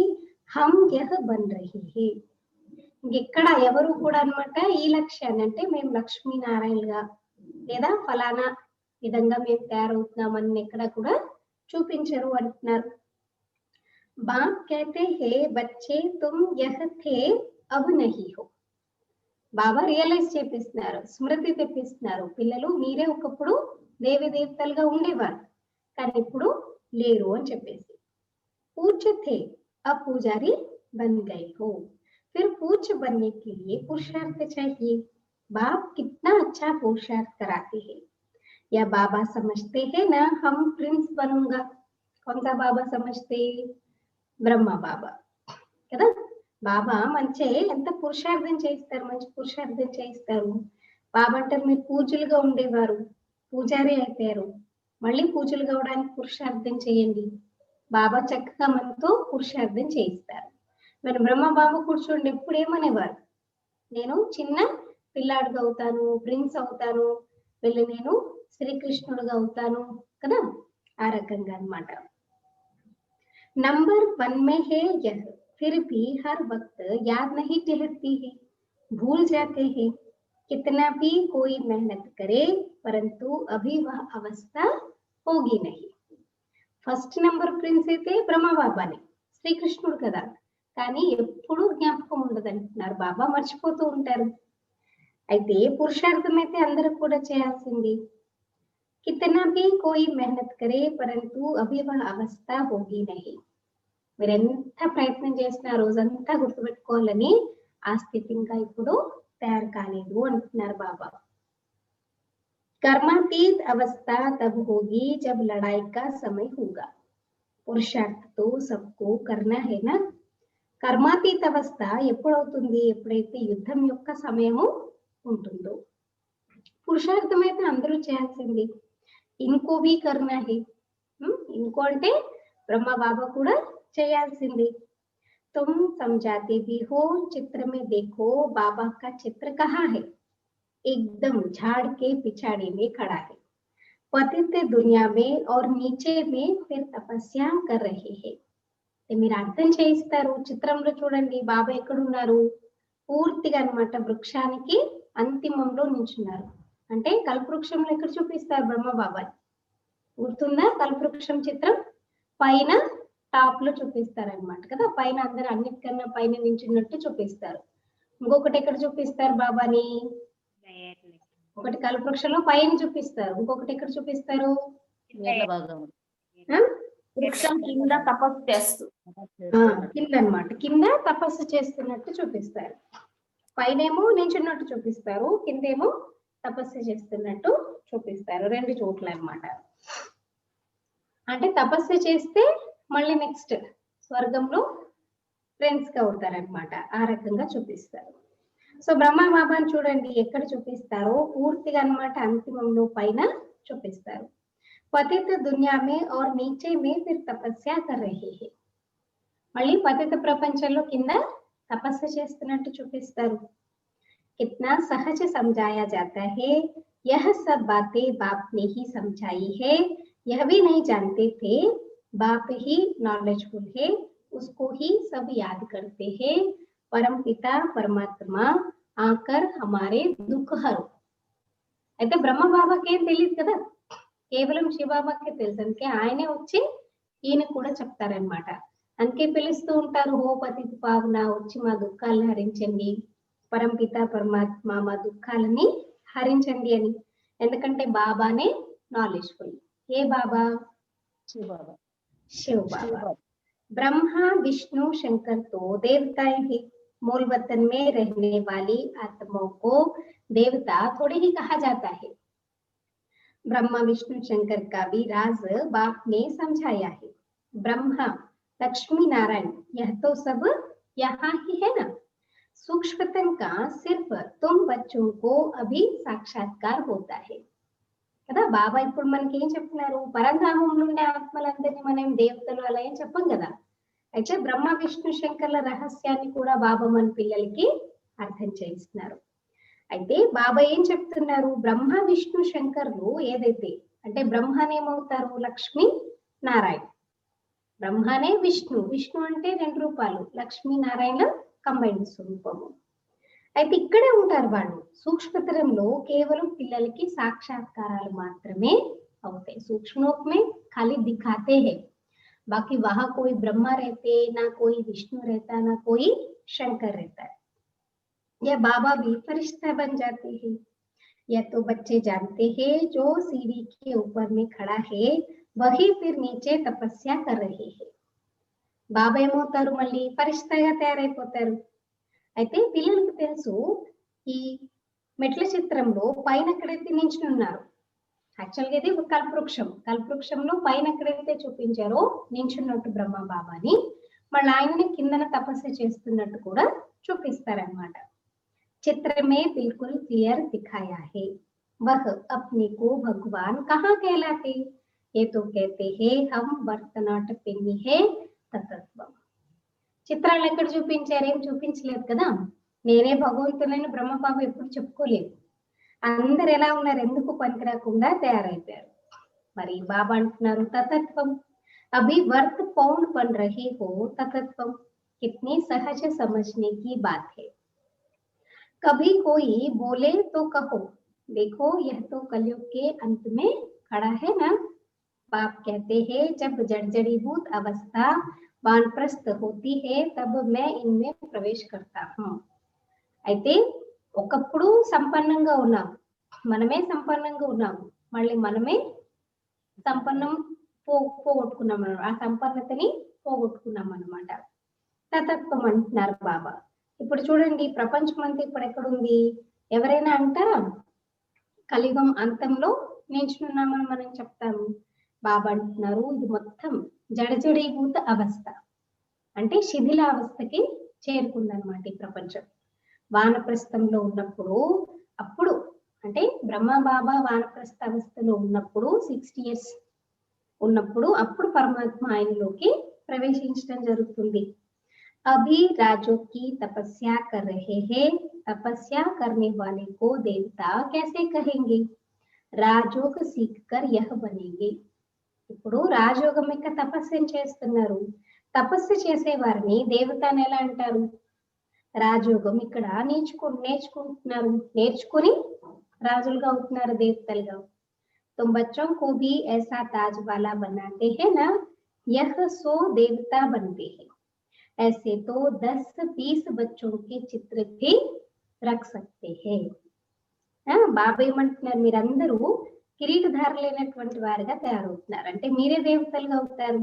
हम यह बन रहे हैं. ఇక్కడ ఎవరు కూడా అన్నమాట ఈ లక్ష్యాన్ని అంటే మేము లక్ష్మీనారాయణగా లేదా ఫలానా విధంగా మేము తయారవుతున్నామని ఎక్కడ కూడా చూపించరు అంటున్నారు. बाप कहते हैं बच्चे तुम यह थे अब नहीं हो. బాబా రియలైజ్ చేపిస్తున్నారు, స్మృతి తెప్పిస్తున్నారు, పిల్లలు మీరే ఒకప్పుడు దేవి దేవతలుగా ఉండేవారు కానీ ఇప్పుడు లేరు అని చెప్పేసి. पूज्य थे अब पुजारी बन गए हो, फिर पूज्य बनने के लिए पुरुषार्थ चाहिए. बाप कितना अच्छा पुरुषार्थ कराते हैं. या बाबा समझते हैं ना हम प्रिंस बनूंगा. कौन सा बाबा समझते, బ్రహ్మ బాబా కదా. బాబా మంచి ఎంత పురుషార్థం చేయిస్తారు, మంచి పురుషార్థం చేయిస్తారు. బాబా అంటారు మీరు పూజలుగా ఉండేవారు, పూజారి అయిపోయారు, మళ్ళీ పూజలు కావడానికి పురుషార్థం చేయండి. బాబా చక్కగా మనతో పురుషార్థం చేయిస్తారు. మరి బ్రహ్మ బాబా కూర్చోండి ఎప్పుడు ఏమనేవారు, నేను చిన్న పిల్లాడుగా అవుతాను, ప్రిన్స్ అవుతాను, వెళ్ళి నేను శ్రీకృష్ణుడుగా అవుతాను కదా. ఆ రకంగా అన్నమాట. नंबर 1 में है यह, फिर भी हर वक्त याद नहीं ठहरती है, भूल जाते हैं. कितना भी कोई मेहनत करे परंतु अभी वह अवस्था होगी नहीं. ఫస్ట్ నెంబర్ ప్రిన్స్ అయితే బ్రహ్మబాబాని, శ్రీకృష్ణుడు కదా. కానీ ఎప్పుడూ జ్ఞాపకం ఉండదంటున్నారు బాబా, మర్చిపోతూ ఉంటారు. అయితే పురుషార్థం అయితే అందరూ కూడా చేయాల్సింది. కితనా भी कोई मेहनत करे परंतु अभी वह अवस्था होगी नहीं. మీరు ఎంత ప్రయత్నం చేసినా రోజంతా గుర్తుపెట్టుకోవాలని ఆ స్థితి ఇంకా ఇప్పుడు తయారు కాలేదు అంటున్నారు బాబా. कर्मातीत अवस्था तब होगी जब लड़ाई का समय होगा. పురుషార్థ తో సబ్కో కర్నా హై నా. కర్మాతీత అవస్థ ఎప్పుడవుతుంది? ఎప్పుడైతే యుద్ధం యొక్క సమయము ఉంటుందో. పురుషార్థం అయితే అందరూ చేయాల్సింది. ఇన్కో భీ కర్నా హై. ఇన్కో అంటే బ్రహ్మ బాబా కూడా చేయాల్సింది. तुम समझाते भी हो, चित्र में देखो बाबा का चित्र कहाँ है, एकदम झाड़ के पिछाड़ी में खड़ा है, पतित दुनिया में और नीचे में फिर तपस्या कर रहे हैं. మీరు అర్థం చేయిస్తారు. చిత్రంలో చూడండి బాబా ఎక్కడున్నారు? పూర్తిగా అన్నమాట వృక్షానికి అంతిమంలో నిల్చున్నారు. అంటే కల్పవృక్షంలో ఎక్కడ చూపిస్తారు బ్రహ్మ బాబా? గుర్తుందా? కల్పవృక్షం చిత్రం పైన టాప్ లో చూపిస్తారు అన్నమాట కదా. పైన అందరు అన్నిటికన్నా పైన నించున్నట్టు చూపిస్తారు. ఇంకొకటి ఎక్కడ చూపిస్తారు బాబాని? ఒకటి కల్పవృక్షంలో పైన చూపిస్తారు, ఇంకొకటి ఎక్కడ చూపిస్తారు? వృక్షం కింద తపస్సు చేస్తూ కింద అన్నమాట, కింద తపస్సు చేస్తున్నట్టు చూపిస్తారు. పైనేమో నించున్నట్టు చూపిస్తారు, కిందేమో తపస్సు చేస్తున్నట్టు చూపిస్తారు. రెండు చోట్ల అన్నమాట. అంటే తపస్సు చేస్తే మళ్ళీ నెక్స్ట్ స్వర్గంలో ఫ్రెండ్స్ గా అవుతారనమాట. ఆ రకంగా చూపిస్తారు. సో బ్రహ్మ బాబాని చూడండి ఎక్కడ చూపిస్తారో పూర్తిగా అన్నమాట అంతిమంలో పైన చూపిస్తారు. పతిత దునియా మే और नीचे में फिर तपस्या कर रहे हैं. మళ్ళీ పతిత ప్రపంచంలో కింద తపస్సు చేస్తున్నట్టు చూపిస్తారు. कितना सहज समझाया जाता है, यह सब बातें बाप ने ही समझाई है, यह भी नहीं जानते थे, बाप ही नॉलेजफुल है, उसको ही सब याद करते हैं, परम पिता परमात्मा आकर हमारे दुख हरो. అయితే బ్రహ్మ బాబాకి ఏం తెలియదు కదా, కేవలం శివబాబాకే తెలుసు. అందుకే ఆయనే వచ్చి ఈయన కూడా చెప్తారనమాట. అందుకే పిలుస్తూ ఉంటారు, హో పతిత పావన, వచ్చి మా దుఃఖాలను హరించండి, పరంపిత పరమాత్మ మా దుఃఖాలని హరించండి అని. ఎందుకంటే బాబానే నాలెడ్జ్ఫుల్. ఏ బాబా? शिव बाबा. ब्रह्मा विष्णु शंकर तो देवताएं हैं. मूल वतन में रहने वाली आत्माओं को देवता थोड़ी ही कहा जाता है. ब्रह्मा विष्णु शंकर का भी राज बाप ने समझाया है. ब्रह्मा लक्ष्मी नारायण यह तो सब यहाँ ही है ना. सूक्ष्मतम का सिर्फ तुम बच्चों को अभी साक्षात्कार होता है కదా. బాబా ఇప్పుడు మనకి ఏం చెప్తున్నారు? పరంధామం నుండి ఆత్మలందరినీ మనం దేవతలు అలా ఏం చెప్పం కదా. అయితే బ్రహ్మ విష్ణు శంకర్ల రహస్యాన్ని కూడా బాబా మన పిల్లలకి అర్థం చేయిస్తున్నారు. అయితే బాబా ఏం చెప్తున్నారు? బ్రహ్మ విష్ణు శంకర్లు ఏదైతే అంటే బ్రహ్మనేమవుతారు? లక్ష్మీ నారాయణ. బ్రహ్మనే విష్ణు, విష్ణు అంటే రెండు రూపాలు, లక్ష్మీ నారాయణ కంబైన్డ్ స్వరూపము. అయితే ఇక్కడే ఉంటారు వాళ్ళు. సూక్ష్మతరంలో కేవలం పిల్లలకి సాక్షాత్కారాలు మాత్రమే అవుతాయి. सूक्ष्मों में खाली दिखाते हैं, बाकी वहां कोई ब्रह्मा रहते, ना कोई विष्णु रहता, ना कोई शंकर रहता है. यह बाबा भी फरिश्ता बन जाते हैं. यह तो बच्चे जानते हैं, जो सीढ़ी के ऊपर में खड़ा है वही फिर नीचे तपस्या कर रहे हैं. బాబా ఏమవుతారు? మళ్ళీ ఫరిష్తాగా తయారైపోతారు. అయితే పిల్లలకు తెలుసు ఈ మెట్ల చిత్రంలో పైన ఎక్కడైతే నించుని ఉన్నారు, యాక్చువల్గా ఇది కల్పవృక్షం. కల్పవృక్షంలో పైన ఎక్కడైతే చూపించారో నించున్నట్టు బ్రహ్మ బాబాని, మళ్ళీ ఆయనని కిందన తపస్సు చేస్తున్నట్టు కూడా చూపిస్తారనమాట. చిత్రమే బిల్కుల్ క్లియర్ దిఖాయా హే, వహ్ అప్నే కో భగవాన్ కహా कहलाते, ये तो कहते हैं हम बर्तनाट पिन्नी है తత్వం. చిత్రాలు ఎక్కడ చూపించారు? ఏం చూపించలేదు కదా. నేనే భగవంతునని బ్రహ్మబాబు ఎప్పుడు చెప్పుకోలేదు. అందరు ఎలా ఉన్నారు? ఎందుకు పనికి రాకుండా తయారైపోయారు. మరి బాబా అంటున్నారు తతత్వం. అభి వర్త్ పౌండ్ పన్ రహే హో తతత్వం. कितनी सहज समझने की बात है. कभी कोई बोले तो कहो, देखो यह तो कलयुग के अंत में खड़ा है ना. बाप कहते हैं जब जर्जरीभूत अवस्था वानप्रस्थ होती है तब मैं इनमें प्रवेश करता हूँ. అయితే ఒకప్పుడు సంపన్నంగా ఉన్నాం, మనమే సంపన్నంగా ఉన్నాము, మళ్ళీ మనమే సంపన్నం పోగొట్టుకున్నాం, ఆ సంపన్నతని పోగొట్టుకున్నాం అన్నమాట. తతత్వం అంటున్నారు బాబా. ఇప్పుడు చూడండి, ప్రపంచం అంతా ఇప్పుడు ఎక్కడుంది? ఎవరైనా అంటారా కలియుగం అంతంలో నిల్చున్నామని మనం చెప్తాము. బాబా అంటున్నారు ఇది మొత్తం జడజడీభూత అవస్థ, అంటే శిథిలావస్థకి చేరుకుందనమాట ఈ ప్రపంచం. వానప్రస్థంలో ఉన్నప్పుడు, అప్పుడు అంటే బ్రహ్మ బాబా వానప్రస్థ అవస్థలో ఉన్నప్పుడు 60 years ఉన్నప్పుడు అప్పుడు పరమాత్మ ఆయనలోకి ప్రవేశించడం జరుగుతుంది. अभी राजों की तपस्या कर रहे हैं, तपस्या करने वाले को देवता कैसे कहेंगे? राजयोग सीखकर यह बनेंगे. ఇప్పుడు రాజయోగం యొక్క తపస్సుని చేస్తున్నారు, తపస్సు చేసే వారిని దేవత అని ఎలా అంటారు? రాజయోగం ఇక్కడ నేర్చుకుంటున్నారు, నేర్చుకుని రాజులుగా అవుతున్నారు, దేవతలుగా. तुम बच्चों को भी ऐसा ताज वाला बनाते हैं ना, यह 100 देवता बनते हैं. ऐसे तो 10-20 बच्चों के चित्र भी रख सकते हैं. బాబా ఏమంటున్నారు, మీరందరూ కిరీటధారులైనటువంటి వారిగా తయారవుతున్నారు, అంటే మీరే దేవతలుగా అవుతారు.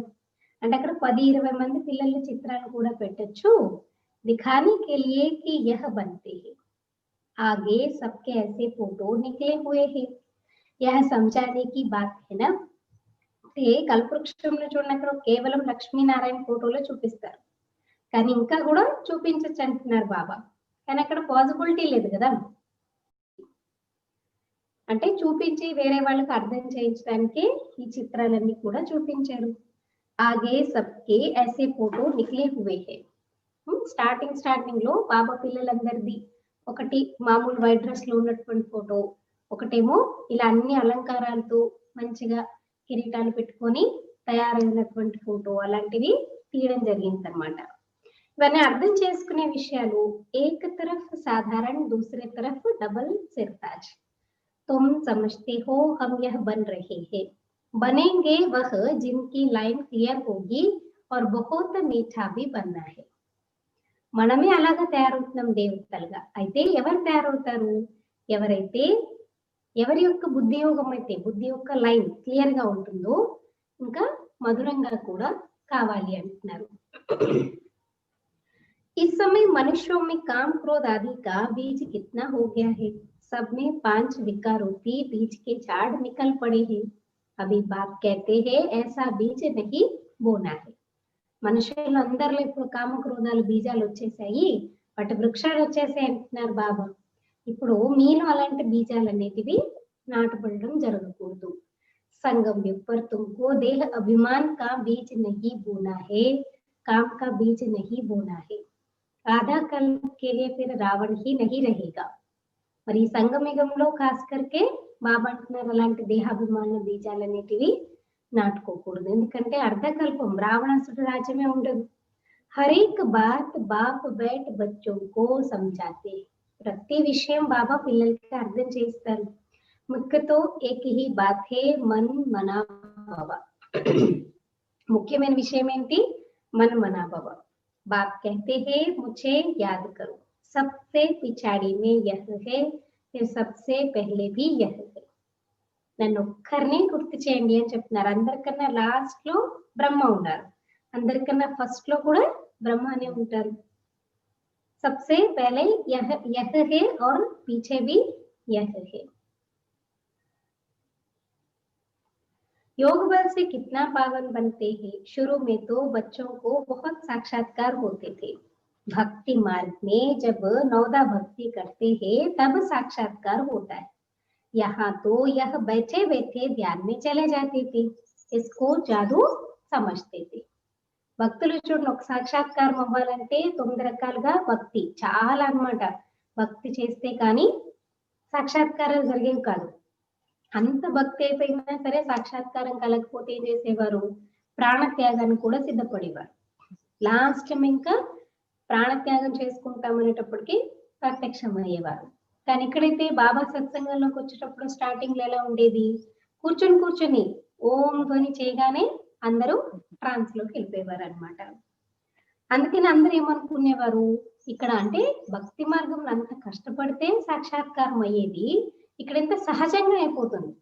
అంటే అక్కడ 10-20 మంది పిల్లల చిత్రాలు కూడా పెట్టొచ్చు. दिखाने के लिए कि यह बनते हैं. आगे सबके ऐसे फोटो निकले हुए हैं. यह समझाने की बात है ना. అంటే కల్పవృక్షంలో చూడండి, అక్కడ కేవలం లక్ష్మీనారాయణ ఫోటోలో చూపిస్తారు, కానీ ఇంకా కూడా చూపించచ్చు అంటున్నారు బాబా. కానీ అక్కడ పాసిబిలిటీ లేదు కదా, అంటే చూపించి వేరే వాళ్ళకి అర్థం చేయించడానికి ఈ చిత్రాలన్నీ కూడా చూపించారు. ఆగే సబ్కే ఐసే ఫోటో నిక్లే హువే హై. స్టార్టింగ్ లో బాబా పిల్లలందరిది ఒకటి మామూలు వైట్ డ్రెస్ లో ఉన్నటువంటి ఫోటో, ఒకటేమో ఇలా అన్ని అలంకారాలతో మంచిగా కిరీటాలు పెట్టుకొని తయారైనటువంటి ఫోటో, అలాంటివి తీయడం జరిగింది అన్నమాట. ఇవన్నీ అర్థం చేసుకునే విషయాలు. ఏక తరఫ్ సాధారణ, దూసరే తరఫ్ డబల్ సిర్తాజ్. तुम समझते हो हम यह बन रहे हैं, बनेंगे वह जिनकी लाइन क्लियर होगी और बहुत मीठा भी बनना है. మనమే అలాగా తయారవుతున్నాం దేవతలుగా. అయితే ఎవరు తయారవుతారు? ఎవరైతే ఎవరి యొక్క బుద్ధి యోగం అయితే, బుద్ధి యొక్క లైన్ క్లియర్ గా ఉంటుందో, ఇంకా మధురంగా కూడా కావాలి అంటున్నారు. इस समय मनुष्यों में काम क्रोध आदि का बीज कितना हो गया है? सब में 5 विकारोपी बीज के झाड़ निकल पड़े हैं. अभी बाप कहते हैं ऐसा बीज नहीं बोना है. మనుషులందరిలో ఇప్పుడు కామక్రోధాలు బీజాలు వచ్చేసాయి, వాటి వృక్షాలు వచ్చేసాయి అంటున్నారు బాబా. ఇప్పుడు మీలో అలాంటి బీజాలు అనేటివి నాటపడడం జరగకూడదు. संगम युग पर तुमको देह अभिमान का बीज नहीं बोना है, काम का बीज नहीं बोना है. आधा कल के लिए फिर रावण ही नहीं रहेगा. మరి ఈ సంగమయుగంలో ఖాస్ కర్కే బాబా అంటున్నారు అలాంటి దేహాభిమాన బీజాలు అనేటివి నాటుకోకూడదు. ఎందుకంటే అర్ధకల్పం రావణాసుడు రాజ్యమే ఉండదు. హరేక్ బాత్ బాప్ బైట్ బచ్చోं को समझाते. ప్రతి విషయం బాబా పిల్లలకి అర్థం చేస్తారు. ముఖ్యతో ఏక్ హీ బాత్ హే మన్ మనా భవ. ముఖ్యమైన విషయం ఏంటి? మన్ మనా భవ. बाप कहते हैं मुझे याद करो, सबसे पिछाड़ी में यह है, फिर सबसे पहले भी यह है. నన్ను ఒక్కరిని గుర్తు చేయండి అని చెప్తున్నారు. అందరికన్నా లాస్ట్ లో బ్రహ్మ ఉన్నారు, అందరికన్నా ఫస్ట్ లో కూడా బ్రహ్మనే ఉంటారు. सबसे पहले यह है और पीछे भी यह है. योग बल से कितना पावन बनते हैं. शुरू में तो बच्चों को बहुत साक्षात्कार होते थे. भक्ति मार्ग में जब नौदा भक्ति करते हैं तब साक्षात्कार होता है. यहाँ तो यह बैठे बैठे ध्यान में चले जाते थे, इसको जादू समझते थे. భక్తులు చూడండి, ఒక సాక్షాత్కారం అవ్వాలంటే 9 రకాలుగా భక్తి చాలా అన్నమాట. భక్తి చేస్తే కానీ సాక్షాత్కారాలు జరిగేవి కాదు. అంత భక్తి అయిపోయినా సరే సాక్షాత్కారం కలగకపోతే ఏం చేసేవారు? ప్రాణత్యాగాన్ని కూడా సిద్ధపడేవారు. లాస్ట్ ఇంకా ప్రాణత్యాగం చేసుకుంటామనేటప్పటికి ప్రత్యక్షం అయ్యేవారు. కానీ ఇక్కడైతే బాబా సత్సంగంలోకి వచ్చేటప్పుడు స్టార్టింగ్ లో ఎలా ఉండేది? కూర్చొని ఓం ధ్వని చేయగానే అందరూ ట్రాన్స్ లోకి వెళ్ళిపోయేవారు అనమాట. అందుకని అందరూ ఏమనుకునేవారు, ఇక్కడ అంటే భక్తి మార్గంలో అంత కష్టపడితే సాక్షాత్కారం అయ్యేది, ఇక్కడ ఎంత సహజంగా అయిపోతుంది.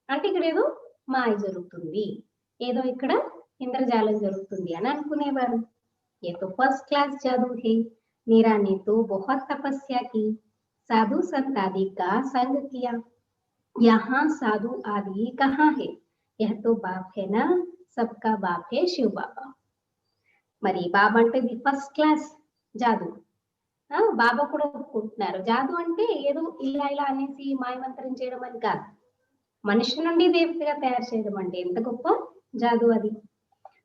అంటే ఇక్కడ ఏదో మాయ జరుగుతుంది, ఏదో ఇక్కడ ఇంద్రజాలం జరుగుతుంది అని అనుకునేవారు. ये तो फर्स्ट क्लास जादू है, मीरा ने तो बहुत तपस्या की, साधु संत आदि का संग किया, यहाँ साधु आदि कहाँ है, यह तो बाप है ना, सबका बाप है शिव बाबा. మరి బాబా అంటే ది ఫస్ట్ క్లాస్ జాదు. బాబా కూడా ఒప్పుకుంటున్నారు, జాదు అంటే ఏదో ఇలా ఇలా అనేసి మాయమంత్రం చేయడం అని కాదు, మనిషి నుండి దేవతగా తయారు చేయడం అంటే ఎంత గొప్ప జాదు అది.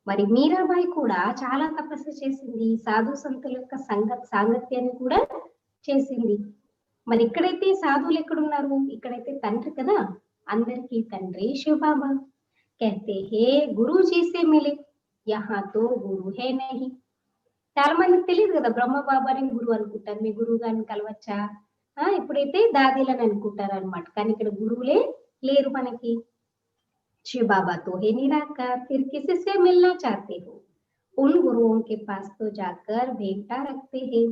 మరి మీరాబాయి కూడా చాలా తపస్సు చేసింది, సాధు సంతుల యొక్క సాంగత్యాన్ని కూడా చేసింది. మరి ఇక్కడైతే సాధువులు ఎక్కడున్నారు, ఇక్కడైతే తండ్రి కదా, అందరికీ తండ్రి శివబాబా. कहते हैं गुरु जी से मिले, यहाँ तो गुरु है नहीं. చాలా మందికి తెలియదు కదా, బ్రహ్మ బాబాని గురువు అనుకుంటారు, మీ గురువు గారిని కలవచ్చా, ఇప్పుడైతే దాదీలని అనుకుంటారు అనమాట. కానీ ఇక్కడ గురువులే లేరు మనకి. शिव बाबा तो है निराकार, फिर किसी से मिलना चाहते हो, उन गुरुओं के पास तो जाकर भेंटा रखते हैं,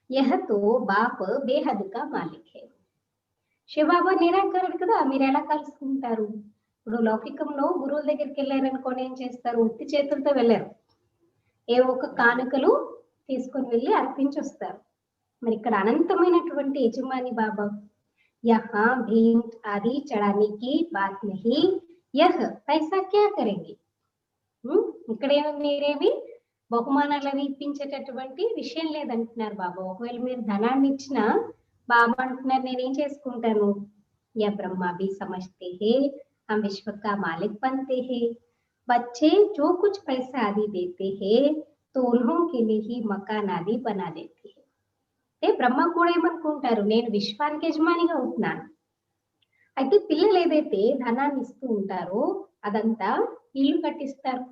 यह तो बाप बेहद का मालिक है. శివబాబా నిరాకారుడు కదా, మీరు ఎలా కలుసుకుంటారు? ఇప్పుడు లౌకికంలో గురువుల దగ్గరికి వెళ్ళారనుకోండి, ఏం చేస్తారు, ఉత్తి చేతులతో వెళ్ళారు, ఏ ఒక కానుకలు తీసుకొని వెళ్ళి అర్పించి వస్తారు. మరి ఇక్కడ అనంతమైనటువంటి యజమాని బాబా. యహా भेंट आदि चढ़ाने की बात नहीं, यह पैसा क्या करेंगे. ఇక్కడేమో మీరేమి బహుమానాలు అవి ఇప్పించేటటువంటి విషయం లేదంటున్నారు బాబా. ఒకవేళ మీరు ధనాన్ని ఇచ్చినా బాబా అంటున్నారు, నేనేం చేసుకుంటాను. యా బ్రహ్మా భీ సమझते हैं, हम विश्व का मालिक बनते हैं, बच्चे जो कुछ पैसा आदि देते हैं तो उन्हों के लिए ही मकान आदि बना देते हैं. అంటే బ్రహ్మ కూడా ఏమనుకుంటారు, నేను విశ్వానికి యజమానిగా అవుతున్నాను. అయితే పిల్లలు ఏదైతే ధనాన్ని ఇస్తూ ఉంటారో అదంతా ఇల్లు కట్టిస్తారు,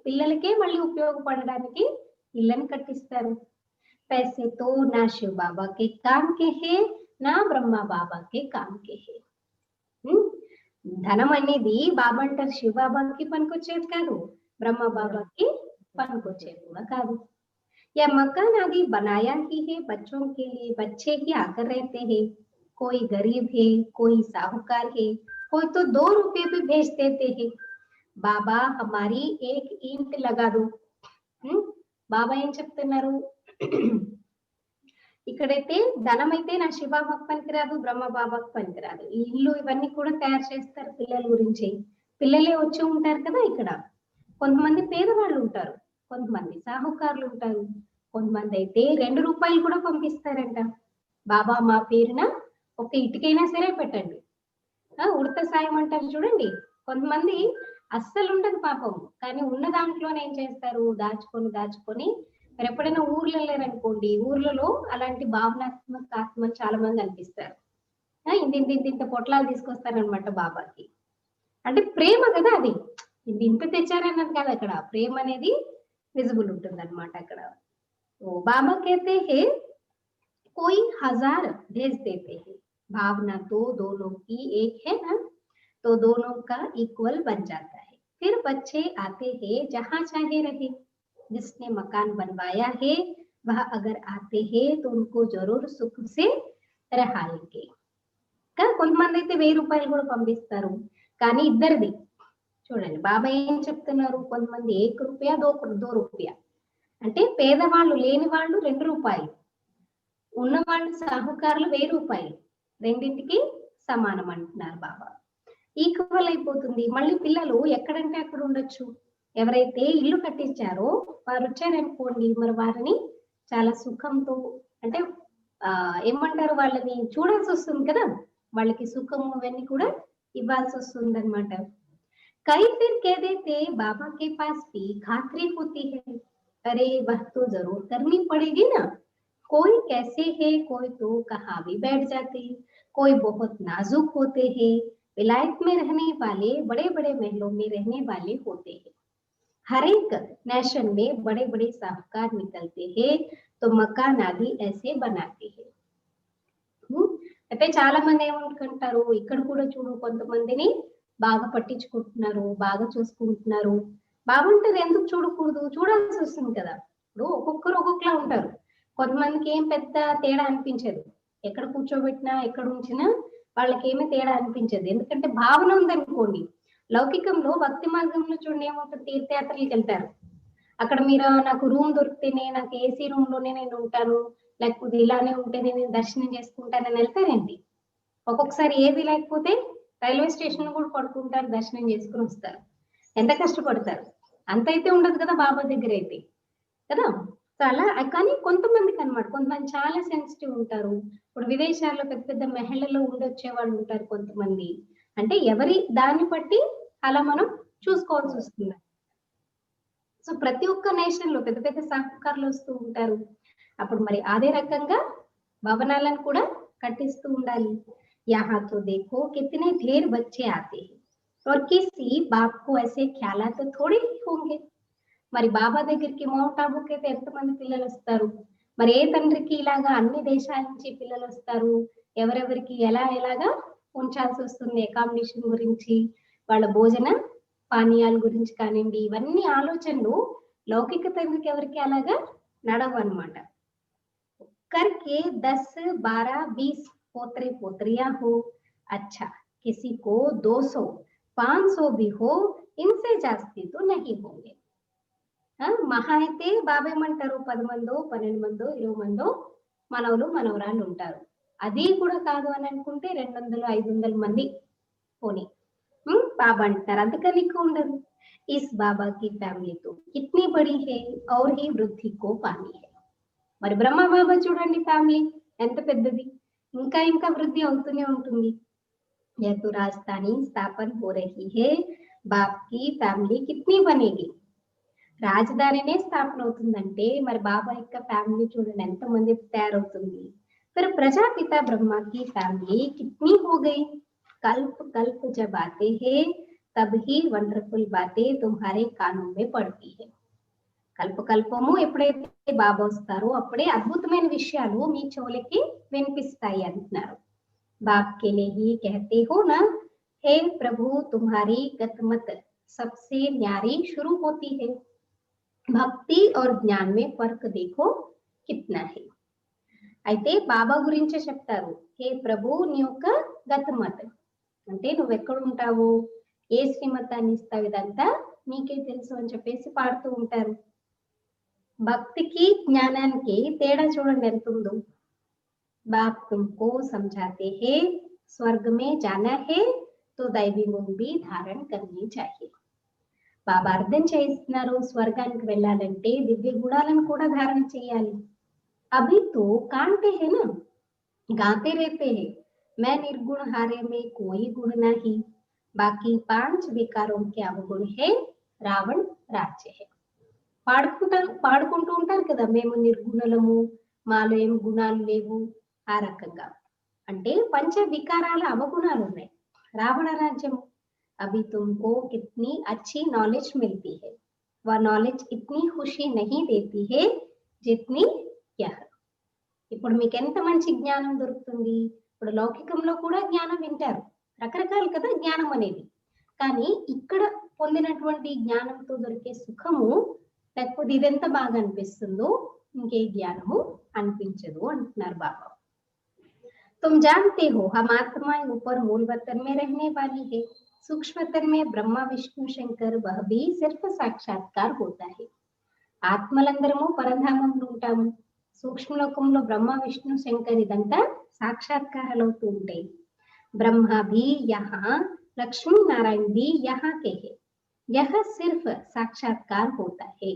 పిల్లలకే మళ్ళీ ఉపయోగపడడానికి ఇళ్ళని కట్టిస్తారు. पैसे तो ना शिव बाबा के काम के है, ना ब्रह्मा बाबा के काम के है. ధనం అనేది బాబా అంటారు శివబాబాకి పనికొచ్చేది కాదు, బ్రహ్మ బాబాకి పనికొచ్చేది కూడా కాదు. या मकान आदि बनाया ही है बच्चों के लिए, बच्चे ही आकर रहते हैं, कोई गरीब है, कोई साहूकार है, कोई तो 2 रुपये भी भेज देते हैं. बाबा हमारी एक ईंट लगा दो. బాబా ఏం చెప్తున్నారు, ఇక్కడైతే ధనం అయితే నా శివబాబాకు పనికిరాదు, బ్రహ్మ బాబాకు పనికిరాదు. ఈ ఇల్లు ఇవన్నీ కూడా తయారు చేస్తారు పిల్లల గురించి. పిల్లలే వచ్చి ఉంటారు కదా ఇక్కడ. కొంతమంది పేదవాళ్ళు ఉంటారు, కొంతమంది సాహుకారులు ఉంటారు, కొంతమంది అయితే 2 రూపాయలు కూడా పంపిస్తారంట. బాబా మా పేరున ఒక ఇటుకైనా సరే పెట్టండి. ఉడత సాయం అంటారు చూడండి, కొంతమంది అస్సలు ఉండదు పాపం, కానీ ఉన్న దాంట్లోనే ఏం చేస్తారు, దాచుకొని మరి ఎప్పుడైనా ఊర్లో లేరనుకోండి, ఊర్లలో అలాంటి భావనాత్మక ఆత్మలు చాలా మంది అనిపిస్తారు. ఇంత పొట్లాలు తీసుకొస్తారనమాట బాబాకి. అంటే ప్రేమ కదా అది, ఇంత తెచ్చారన్నది కాదు, అక్కడ ప్రేమ అనేది విజిబుల్ ఉంటుంది అనమాట అక్కడ. बाबा कहते हैं कोई 1000 भेज देते हैं, भावना तो दोनों की एक है ना, तो दोनों का इक्वल बन जाता है. फिर बच्चे आते हैं जहां चाहे रहे, जिसने मकान बनवाया है वह अगर आते हैं तो उनको जरूर सुख से रहाएंगे. కొంతమంది అయితే 1000 రూపాయలు కూడా పంపిస్తారు, కానీ ఇద్దరిది చూడండి. బాబా ఏం చెప్తున్నారు, కొంతమంది 1 రూపాయ 2 రూపాయ, అంటే పేదవాళ్ళు లేని వాళ్ళు 2 రూపాయలు, ఉన్నవాళ్ళు సాహుకారులు 1000 రూపాయలు, రెండింటికి సమానం అంటున్నారు బాబా. ఈక్వల్ అయిపోతుంది. మళ్ళీ పిల్లలు ఎక్కడంటే అక్కడ ఉండొచ్చు. ఎవరైతే ఇల్లు కట్టించారో వారు వచ్చారనుకోండి, మరి వారిని చాలా సుఖంతో, అంటే ఏమంటారు, వాళ్ళని చూడాల్సి వస్తుంది కదా, వాళ్ళకి సుఖము అవన్నీ కూడా ఇవ్వాల్సి వస్తుంది అనమాట. కై ఫిర్ కే దేతే బాబా కే పాస్ భీ ఖాత్రీ హోతీ హై, अरे वह तो जरूर करनी पड़ेगी ना. कोई कैसे है, कोई तो कहाँ भी बैठ जाते, कोई बहुत नाजुक होते हैं, विलायत में रहने वाले बड़े बड़े महलों में रहने वाले होते हैं. हर एक नेशन में बड़े बड़े साहूकार निकलते हैं, तो मकान आदि ऐसे बनाते हैं. అయితే చాలా మంది ఏమనుకుంటారు, ఇక్కడ కూడా చూడు కొంతమందిని బాగా పట్టించుకుంటున్నారు, బాగా చూసుకుంటున్నారు. బాగుంటది, ఎందుకు చూడకూడదు? చూడాల్సి వస్తుంది కదా. ఇప్పుడు ఒక్కొక్కరు ఒక్కొక్కలా ఉంటారు. కొంతమందికి ఏం పెద్ద తేడా అనిపించదు. ఎక్కడ కూర్చోబెట్టినా, ఎక్కడ ఉంచినా వాళ్ళకేమీ తేడా అనిపించదు. ఎందుకంటే భావన ఉందనుకోండి. లౌకికంలో భక్తి మార్గంలో చూడండి ఏముంటుంది, తీర్థయాత్రలకు వెళ్తారు. అక్కడ మీరు నాకు రూమ్ దొరికితేనే, నాకు ఏసీ రూమ్ లోనే నేను ఉంటాను, లేకపోతే ఇలానే ఉంటేనే నేను దర్శనం చేసుకుంటానని వెళ్తారండి. ఒక్కొక్కసారి ఏది లేకపోతే రైల్వే స్టేషన్ కూడా పడుకుంటారు, దర్శనం చేసుకుని వస్తారు. ఎంత కష్టపడతారు. అంత అయితే ఉండదు కదా బాబా దగ్గర అయితే, కదా. సో అలా కానీ కొంతమందికి అన్నమాట, కొంతమంది చాలా సెన్సిటివ్ ఉంటారు. ఇప్పుడు విదేశాల్లో పెద్ద పెద్ద మహిళలు ఉండొచ్చే వాళ్ళు ఉంటారు కొంతమంది. అంటే ఎవరి దాన్ని బట్టి అలా మనం చూసుకోవాల్సి వస్తుంది. సో ప్రతి ఒక్క నేషన్ లో పెద్ద పెద్ద సాహుకారులు వస్తూ ఉంటారు. అప్పుడు మరి అదే రకంగా భవనాలను కూడా కట్టిస్తూ ఉండాలి. यहाँ तो देखो कितने ढेर बच्चे आते हैं और किसी बाप को ऐसे ख्यालात तो थोड़े ही होंगे. మరి బాబా దగ్గరికి మౌంట్ ఆబుకి అయితే ఎంతమంది పిల్లలు వస్తారు? మరి ఏ తండ్రికి ఇలాగా అన్ని దేశాల నుంచి పిల్లలు వస్తారు? ఎవరెవరికి ఎలాగా ఉంచాల్సి వస్తుంది, అకామిడేషన్ గురించి, వాళ్ళ భోజన పానీయాల గురించి కానివ్వండి, ఇవన్నీ ఆలోచనలు లౌకిక తండ్రికి ఎవరికి అలాగా నడవన్నమాట. करके 10, 12, 20 पोतरे पोतरियां हो, अच्छा किसी को 200, 500 भी हो, इनसे जास्ती तो नहीं होंगे. మహా అయితే బాబా ఏమంటారు, 10 మందో 12 మందో 20 మందో మనవలు మనవరాళ్ళు ఉంటారు. అది కూడా కాదు అని అనుకుంటే 200, 500 మంది పోనీ బాబా అంటారు, అంతకన్నా ఎక్కువ ఉండదు. इस बाबा की फैमिली तो कितनी बड़ी है और ही वृद्धि को पानी है. మరి బ్రహ్మ బాబా చూడండి ఫ్యామిలీ ఎంత పెద్దది, ఇంకా ఇంకా వృద్ధి అవుతూనే ఉంటుంది. यह तो राजधानी स्थापन हो रही है, बाप की फैमिली कितनी बनेगी. రాజధానినే స్థాపన అవుతుందంటే మరి బాబా యొక్క ఫ్యామిలీ చూడండి ఎంత మంది తయారవుతుంది. फिर प्रजापिता ब्रह्मा की फैमिली कितनी हो गई. कल्प कल्प जब आते हैं तब ही वंडरफुल बातें तुम्हारे कानों में पड़ती है. కల్పకల్పము ఎప్పుడైతే బాబా వస్తారో అప్పుడే అద్భుతమైన విషయాలు మీ చెవులకి వినిపిస్తాయి అంటున్నారు. బాప్ के लिए ही कहते हो ना, हे प्रभु तुम्हारी गतमत सबसे न्यारी शुरू होती है, భక్తి और ज्ञान में फर्क देखो कितना है. అయితే బాబా గురించే చెప్తారు, హే ప్రభు నీ యొక్క గతమత్ అంటే నువ్వు ఎక్కడ ఉంటావు, ఏ శ్రీమతాన్ని ఇస్తావు, ఇదంతా నీకే తెలుసు అని చెప్పేసి పాడుతూ ఉంటారు. భక్తికి జ్ఞానానికి తేడా చూడండి ఎంత ఉందో. బాప్ తుమ్కో సమझाते हैं स्वर्ग में जाना है तो दैवी गुण भी धारण करनी चाहिए. బాబా అర్థం చేయిస్తున్నారు, స్వర్గానికి వెళ్ళాలంటే దివ్య గుణాలను కూడా ధారణ చేయాలి. అభి తో కాంటే హే నా, గాతే रहते हैं मैं निर्गुण हारे में कोई गुण नहीं, बाकी 5 विकारों के अवगुण है, रावण राज्य है. పాడుకుంటూ ఉంటారు కదా, మేము నిర్గుణలము, మాలో ఏం గుణాలు లేవు, ఆ రకంగా. అంటే పంచ వికారాల అవగుణాలు ఉన్నాయి, రావణ రాజ్యము. అభి తుమ్కో కిత్నీ అచ్చి నాలెడ్జ్ మిల్తీ హై, వా నాలెడ్జ్ ఇత్నీ ఖుషీ నహీ దేతీ హై జిత్నీ యహ్. ఇప్పుడు మీకు ఎంత మంచి జ్ఞానం దొరుకుతుంది. ఇప్పుడు లౌకికంలో కూడా జ్ఞానం వింటారు, రకరకాలు కదా జ్ఞానం అనేది. కానీ ఇక్కడ పొందినటువంటి జ్ఞానంతో దొరికే సుఖము లేకపోతే ఇదెంత బాగా అనిపిస్తుందో ఇంకే జ్ఞానము అనిపించదు అంటున్నారు బాబా. तुम जानते हो हम आत्माएं ऊपर मूल वतन में रहने वाली है, सूक्ष्म वतन में ब्रह्मा विष्णु शंकर वह भी सिर्फ साक्षात्कार होता है. ఆత్మలందరము పరధామంలో ఉంటాము, సూక్ష్మలోకంలో బ్రహ్మ విష్ణు శంకర్ ఇదంతా సాక్షాత్కారాలు అవుతూ ఉంటాయి. బ్రహ్మ भी यहाँ, लक्ष्मी नारायण भी यहाँ के है, यह सिर्फ साक्षात्कार होता है.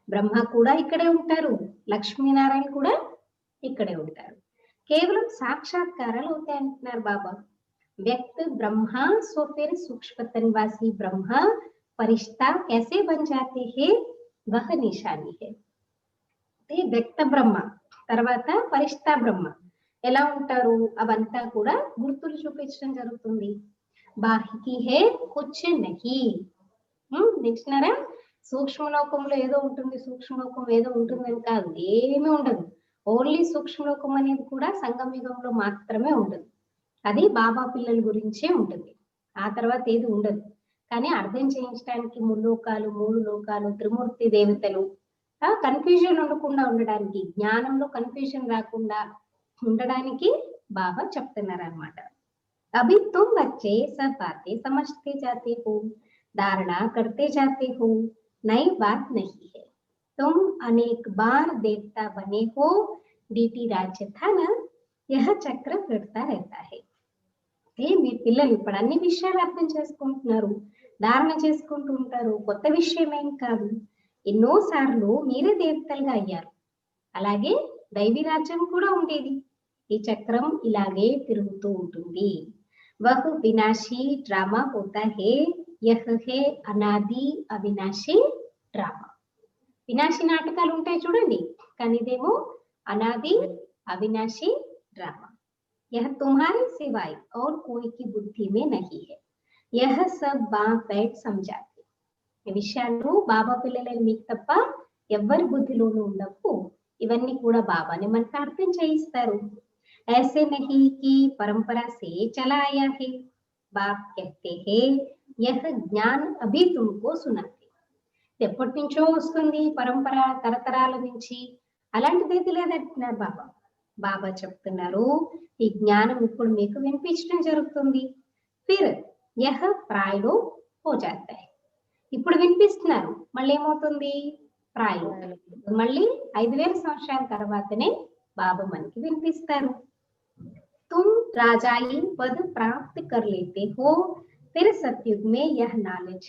బ్రహ్మ కూడా ఇక్కడే ఉంటారు, లక్ష్మీనారాయణ కూడా ఇక్కడే ఉంటారు, కేవలం సాక్షాత్కారాలు అవుతాయి అంటున్నారు బాబా. వ్యక్త బ్రహ్మ సో ఫిర్ సూక్ష్మతన్ వాసి బ్రహ్మ ఫరిష్తా कैसे बन जाते हैं वह निशानी है. వ్యక్త బ్రహ్మ తర్వాత ఫరిష్తా బ్రహ్మ ఎలా ఉంటారు అవంతా కూడా గుర్తులు చూపించడం జరుగుతుంది. బాహ్కి హే కుచ్ నహీ, నిచ్చినారా, సూక్ష్మలోకంలో ఏదో ఉంటుంది, సూక్ష్మలోకం ఏదో ఉంటుందని కాదు, ఏమీ ఉండదు. ఓన్లీ సూక్ష్మలోకం అనేది కూడా సంగమయుగంలో మాత్రమే ఉంటుంది. అది బాబా పిల్లల గురించే ఉంటుంది. ఆ తర్వాత ఏది ఉండదు. కానీ అర్థం చేయించడానికి ముల్లోకాలు, మూడు లోకాలు, త్రిమూర్తి దేవతలు, కన్ఫ్యూజన్ ఉండకుండా ఉండడానికి, జ్ఞానంలో కన్ఫ్యూజన్ రాకుండా ఉండడానికి బాబా చెప్తున్నారన్నమాట. अभी तुम बच्चे सब बातें समझते जाते हो, धारणा करते जाते हो, नई बात नहीं है। तुम अनेक बार देवता बने हो, डीटी राज्य था ना, यह चक्र फिरता रहता है। మీ పిల్లలు ఇప్పుడు అన్ని విషయాలు అర్థం చేసుకుంటున్నారు, ధారణ చేసుకుంటూ ఉంటారు, కొత్త విషయం ఏం కాదు. ఎన్నోసార్లు మీరే దేవతలుగా అయ్యారు, అలాగే దైవీ రాజ్యం కూడా ఉండేది. ఈ చక్రం ఇలాగే తిరుగుతూ ఉంటుంది. వహ్ వినాశీ డ్రామా హోతా హే, యహ్ హే అనాది అవినాశీ డ్రామా. వినాశీ నాటకాలు ఉంటాయి చూడండి, కానీ ఇదేమో అనాది అవినాశీ డ్రామా. यह तुम्हारे सिवाय और कोई की बुद्धि में नहीं है, यह सब बाप बैठ समझाते. ఈ విషయాలు బాబా పిల్లలైన మీకు తప్ప ఎవ్వరి బుద్ధిలోనూ ఉండవు. ఇవన్నీ కూడా బాబానే మనకు అర్థం చేయిస్తారు. ऐसे नहीं कि परंपरा से चला आया है, बाप कहते हैं यह ज्ञान अभी तुमको सुनाते. ఎప్పటి నుంచో వస్తుంది పరంపర, తరతరాల నుంచి, అలాంటిది లేదంటున్నారు బాబా. బాబా చెప్తున్నారు ఈ జ్ఞానం ఇప్పుడు మీకు వినిపించడం జరుగుతుంది. ఫిర్ యహ ప్రాయలో హో జాతా హై. ఇప్పుడు వినిపిస్తున్నారు, మళ్ళీ ఏమవుతుంది ప్రాయం, మళ్ళీ 5000 సంవత్సరాల తర్వాతనే బాబా మనకి వినిపిస్తారు. తుమ్ రాజాయి పद प्राप्त कर लेते हो, फिर सतयुग में यह नॉलेज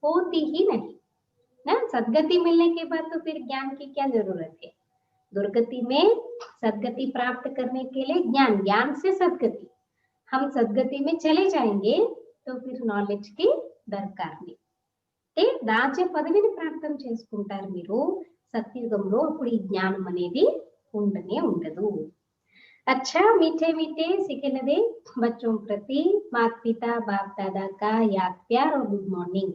होती ही नहीं ना. सदगति मिलने के बाद तो फिर ज्ञान की क्या जरूरत है. दुर्गति में सदगति प्राप्त करने के लिए ज्ञान से सदगति, हम सदगति में चले जाएंगे तो फिर नॉलेज की दरकार नहीं. రాజ్య పదవిని ప్రాప్తం చేసుకుంటారు మీరు సత్యుగంలో, అప్పుడు ఈ జ్ఞానం అనేది ఉండనే ఉండదు. अच्छा मीठे मीठे सीखे लगे बच्चों प्रति माता पिता बाप दादा का याद प्यार और गुड मॉर्निंग.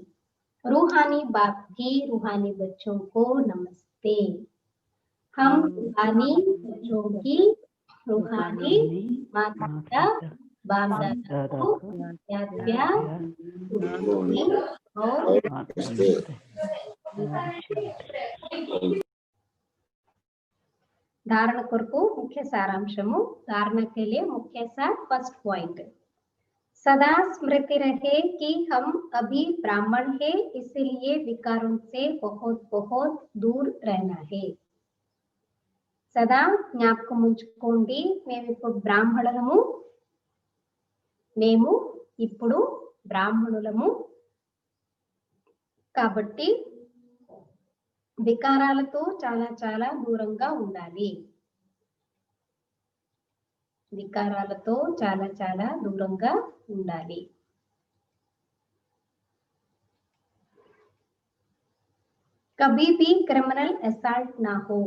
रूहानी बाप की रूहानी बच्चों को नमस्ते. हम रूहानी बच्चों की रूहानी माता पिता बाप दादा को याद प्यार गुड मॉर्निंग और धारण కొరకు ముఖ్య సారాంశము. धारणा के लिए मुख्य सार फर्स्ट पॉइंट, सदा स्मृति रहे कि हम अभी ब्राह्मण है, इसलिए विकारों से बहुत बहुत दूर रहना है. సదా జ్ఞాపకం ఉంచుకోండి, మేము ఇప్పుడు బ్రాహ్మణులము కాబట్టి వికారాలతో చాలా చాలా దూరంగా ఉండాలి. వికారాలతో చాలా చాలా దూరంగా ఉండాలి. కభీ భీ క్రిమినల్ అసాల్ట్ నా హో.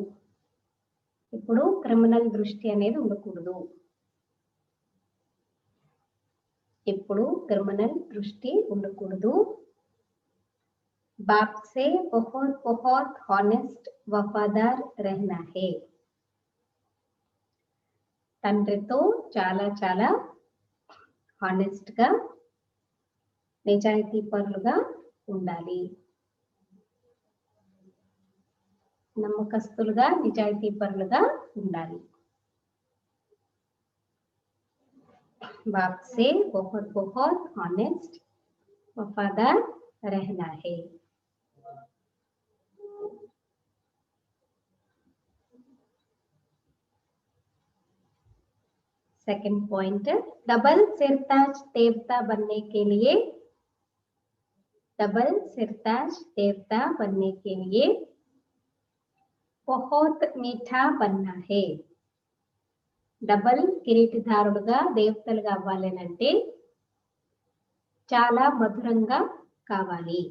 ఇప్పుడు క్రిమినల్ దృష్టి అనేది ఉండకూడదు. ఇప్పుడు క్రిమినల్ దృష్టి ఉండకూడదు. बाप से बहुत बहुत हॉनेस्ट वफादार रहना है. తండ్రితో చాలా చాలా హానెస్ట్ గా, నిజాయితీ పరులుగా ఉండాలి. నమ్మకస్తులుగా, నిజాయితీ పరులుగా ఉండాలి. बाप से बहुत बहुत हॉनेस्ट वफादार रहना है. सेकंड पॉइंट, डबल सिरताज देवता बनने के लिए, डबल सिरताज देवता बनने के लिए बहुत मीठा बनना है. డబల్ కిరీటధారుడుగా దేవతలుగా అవ్వాలనంటే చాలా మధురంగా కావాలి.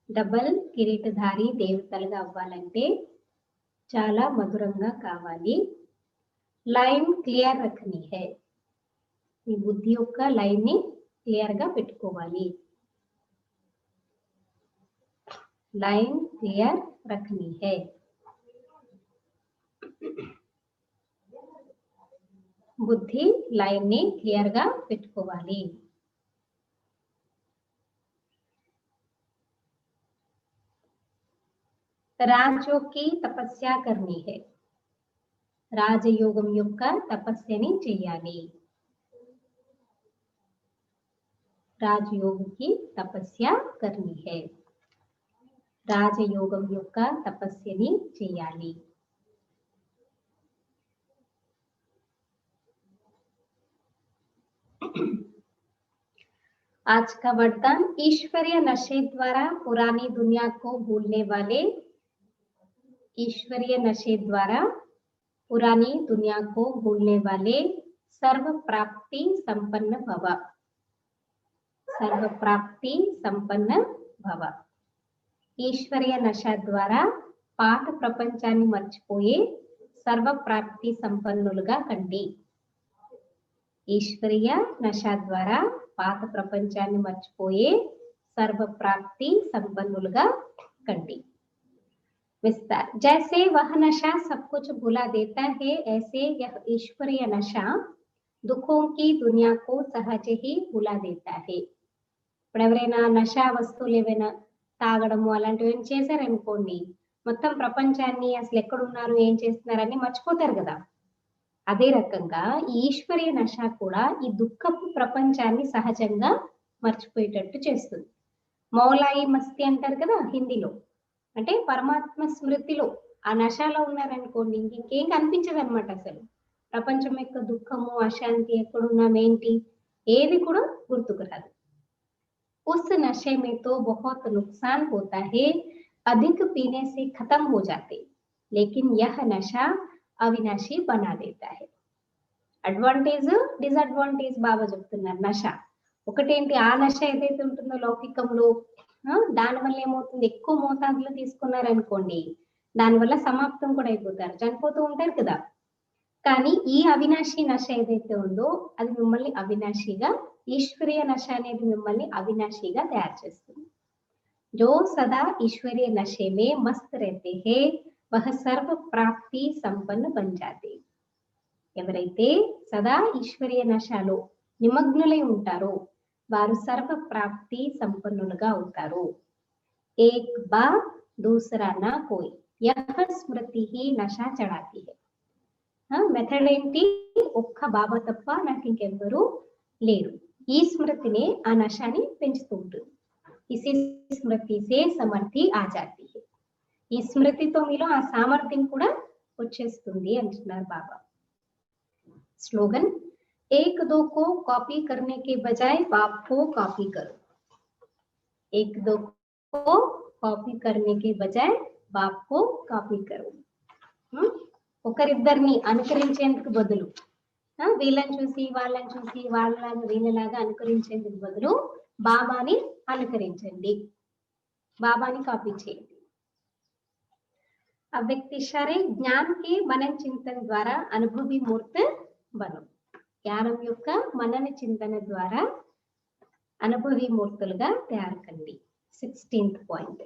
డబల్ కిరీటధారి దేవతలుగా అవ్వాలంటే చాలా మధురంగా కావాలి. లైన్ క్లియర్ రఖనీ హై. ఈ బుద్ధి యొక్క లైన్ ని క్లియర్ గా పెట్టుకోవాలి. లైన్ క్లియర్ రఖనీ హై. బుద్ధి లైన్ ని క్లియర్ గా పెట్టుకోవాలి. రాజయోగ की तपस्या करनी है. రాజయోగం యొక్క తపస్యని చేయాలి. రాజయోగ की तपस्या करनी है. రాజయోగం యొక్క తపస్యని చేయాలి. आज का वरदान, ईश्वरीय नशे द्वारा पुरानी दुनिया को भूलने वाले, ईश्वरीय नशे द्वारा पुरानी दुनिया को भूलने वाले सर्व प्राप्ति संपन्न भव. सर्व प्राप्ति संपन्न भव. ఈశ్వరీయ నశ ద్వారా పాత ప్రపంచాన్ని మర్చిపోయే సర్వ ప్రాప్తి సంపన్నులుగా కండి. ఈశ్వరీయ నశ ద్వారా పాత ప్రపంచాన్ని మర్చిపోయే సర్వ ప్రాప్తి సంపన్నులుగా కండి. विस्तार, जैसे वह नशा सब कुछ भुला देता है, ऐसे यह ईश्वरीय नशा दुखों की दुनिया को सहज ही भुला देता है. ఇప్పుడు ఎవరైనా నశా వస్తువులు ఏవైనా తాగడము అలాంటివి ఏం చేశారనుకోండి, మొత్తం ప్రపంచాన్ని అసలు ఎక్కడున్నారు ఏం చేస్తున్నారని మర్చిపోతారు కదా. అదే రకంగా ఈ ఈశ్వరీయ నశ కూడా ఈ దుఃఖపు ప్రపంచాన్ని సహజంగా మర్చిపోయేటట్టు చేస్తుంది. మౌలాయి మస్తి అంటారు కదా హిందీలో, అంటే పరమాత్మ స్మృతిలో ఆ నశలో ఉన్నారనుకోండి ఇంకేం కనిపించదు అనమాట. అసలు ప్రపంచం యొక్క దుఃఖము అశాంతి ఎక్కడున్నాం ఏంటి ఏది కూడా గుర్తుకు రాదు. उस नशे में तो बहुत नुकसान होता है, अधिक पीने से खत्म हो जाते, लेकिन यह नशा अविनाशी बना देता है. అడ్వాంటేజ్ డిసడ్వాంటేజ్ బాగా చెప్తున్నారు. నశ ఒకటేంటి, ఆ నశ ఏదైతే ఉంటుందో లౌకికంలో దానివల్ల ఏమవుతుంది, ఎక్కువ మోతాదులో తీసుకున్నారనుకోండి దానివల్ల సమాప్తం కూడా అయిపోతారు, చనిపోతూ ఉంటారు కదా. కానీ ఈ అవినాశి నశ ఏదైతే ఉందో అది మిమ్మల్ని అవినాశిగా, ఈశ్వరీయ నశ అనేది మిమ్మల్ని అవినాశిగా తయారు చేస్తుంది. जो सदा ईश्वरीय नशे में मस्त रहते हैं वह सर्व प्राप्ति संपन्न बन जाते. ఎవరైతే సదా ఈశ్వరీయ నశలో నిమగ్నులై ఉంటారో వారు సర్వ ప్రాప్తి సంపన్నులుగా అవుతారు. एक बा दूसरा ना कोई, यह स्मृति ही नशा चढ़ाती है. మెథడ్ ఏంటి, ఒక్క బాబా తప్ప నాకు ఇంకెవ్వరూ లేరు. ఈ స్మృతిని ఆ నశాని పెంచుతూ ఉంటుంది. ఇసి స్మృతి సే సమర్థి ఆ జాతి. ఈ స్మృతితో మీలో ఆ సామర్థ్యం కూడా వచ్చేస్తుంది అంటున్నారు బాబా. స్లోగన్, एक दो को कॉपी करने के बजाय बाप को कॉपी करो. एक दो को कॉपी करने के बजाय बाप को कॉपी करो. ఒకరిద్దరిని అనుకరించేందుకు బదులు, వీళ్ళని చూసి వాళ్ళని చూసి వాళ్ళలాగా వీళ్ళలాగా అనుకరించేందుకు బదులు బాబాని అనుకరించండి, బాబాని కాపీ చేయండి. अव्यक्त इशारे, ज्ञान के मनन चिंतन द्वारा अनुभवी मूर्त बनो. జ్ఞానం యొక్క మనన చింతన ద్వారా అనుభవి మూర్తులుగా తయారు కండి. 16th పాయింట్,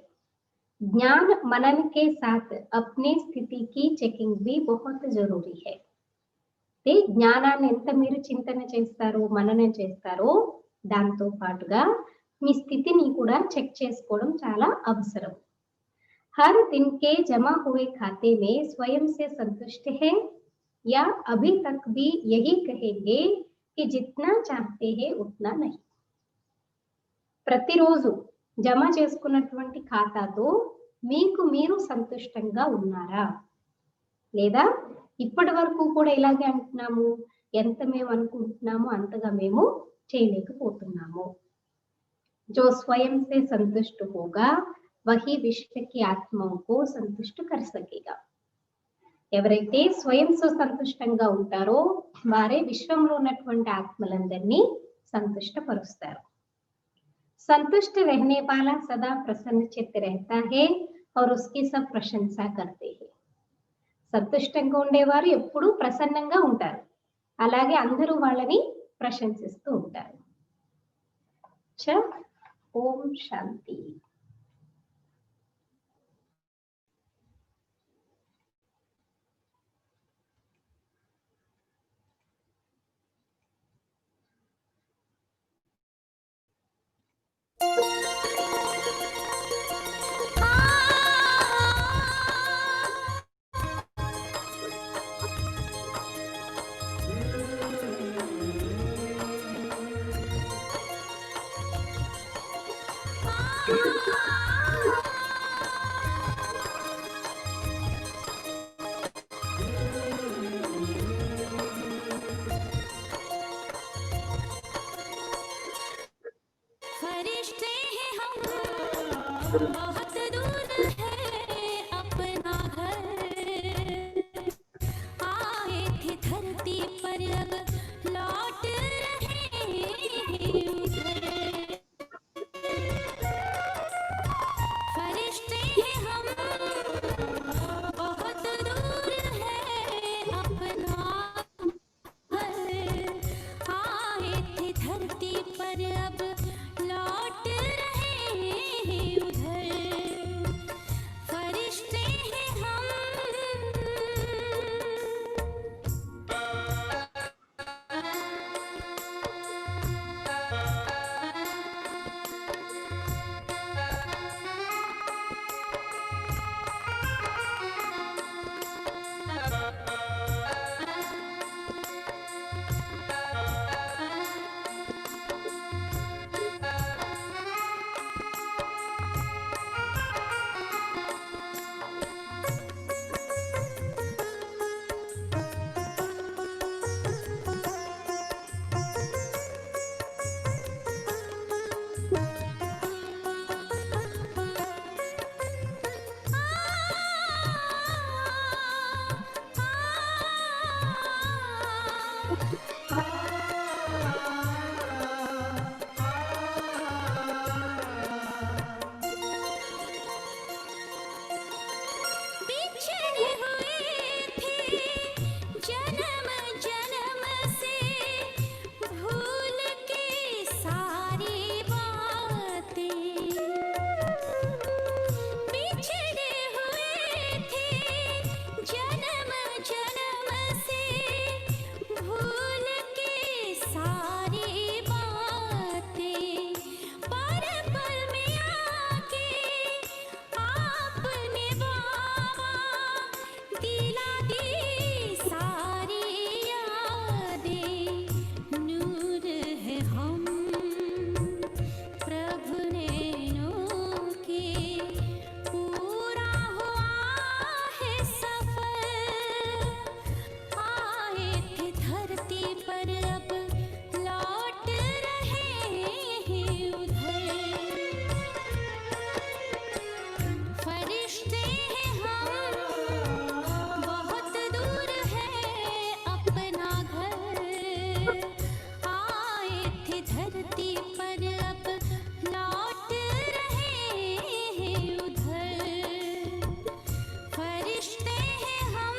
ज्ञान मनन के साथ अपनी स्थिति की चेकिंग भी बहुत जरूरी है. జ్ఞానాన్ని ఎంత మీరు చింతన చేస్తారో మననం చేస్తారో దాంతో పాటుగా మీ స్థితిని కూడా చెక్ చేసుకోవడం చాలా అవసరం. हर दिन के जमा हुए खाते में स्वयं से संतुष्ट है या अभी तक भी यही कहेंगे कि जितना चाहते हैं उतना नहीं. ప్రతిరోజు జమ చేసుకున్నటువంటి ఖాతాతో మీకు మీరు సంతుష్టంగా ఉన్నారా, లేదా ఇప్పటి వరకు కూడా ఇలాగే అంటున్నాము, ఎంత మేము అనుకుంటున్నామో అంతగా మేము చేయలేకపోతున్నాము. जो स्वयं से संतुष्ट होगा वही विश्व की आत्माओं को संतुष्ट कर सकेगा. ఎవరైతే స్వయం సంతుష్టంగా ఉంటారో వారే విశ్వంలో ఉన్నటువంటి ఆత్మలందరినీ సంతుష్టపరుస్తారు. संतुष्ट रहने वाला सदा प्रसन्न चित्त रहता है और उसकी सब प्रशंसा करते हैं. సంతుష్టంగా ఉండేవారు ఎప్పుడూ ప్రసన్నంగా ఉంటారు, అలాగే అందరూ వాళ్ళని ప్రశంసిస్తూ ఉంటారు. ఓం శాంతి. बहुत दूर है अपना घर, आए थे धरती पर अब लौट रहे हैं उधर। फरिश्ते हैं हम, बहुत दूर है अपना घर, आए थे धरती पर अब लौट रहे हैं उधर। फरिश्ते हैं हम। बिछड़े हुए थे जन्म जन्म से, भूल के सारी बातें। बिछड़े हुए थे जन्म जन्म से, भूल के सारी बातें। पर पल में आके आपने बाबा दिला दी सारी यादें। नूर है हम प्रभु नैनों के, पूरा हुआ है सफर। आए थे धरती पर अब लौट रहे हैं उधर। फरिश्ते हैं हम, बहुत दूर है अपना घर, आए थे धरती पर अब लौट रहे हैं उधर। फरिश्ते हैं हम।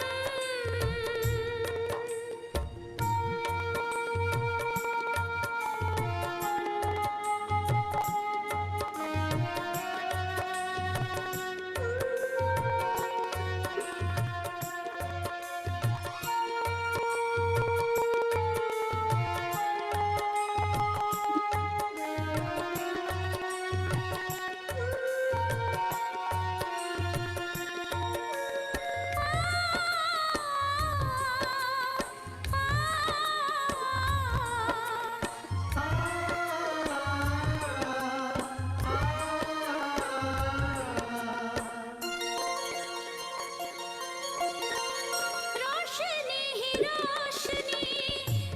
रोशनी ही रोशनी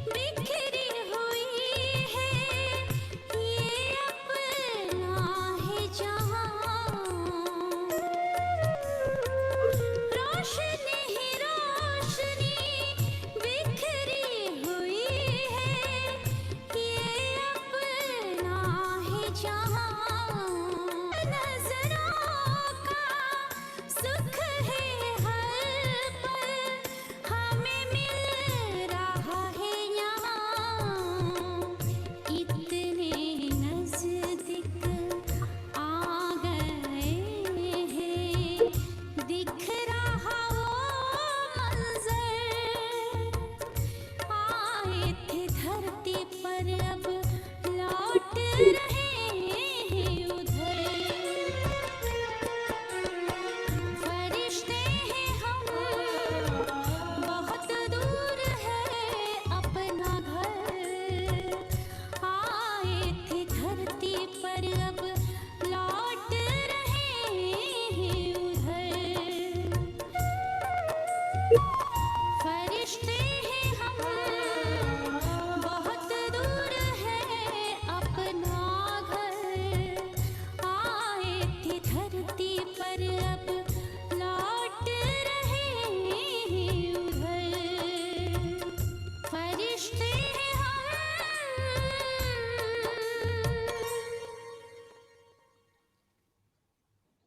बिखरी हुई है, ये अपना है जहां। रोशनी ही रोशनी बिखरी हुई है, ये अपना है जहां। नजरों का सुख है हर पल, हमें मिल रहा है यहाँ। इतने नजदीक आ गए हैं, दिख रहा वो मंजर। आए थे धरती पर अब लौट रहे हैं उधर। फरिश्ते हैं हम, बहुत दूर है अपना घर, आए थे धरती पर अब लौट रहे हैं उधर।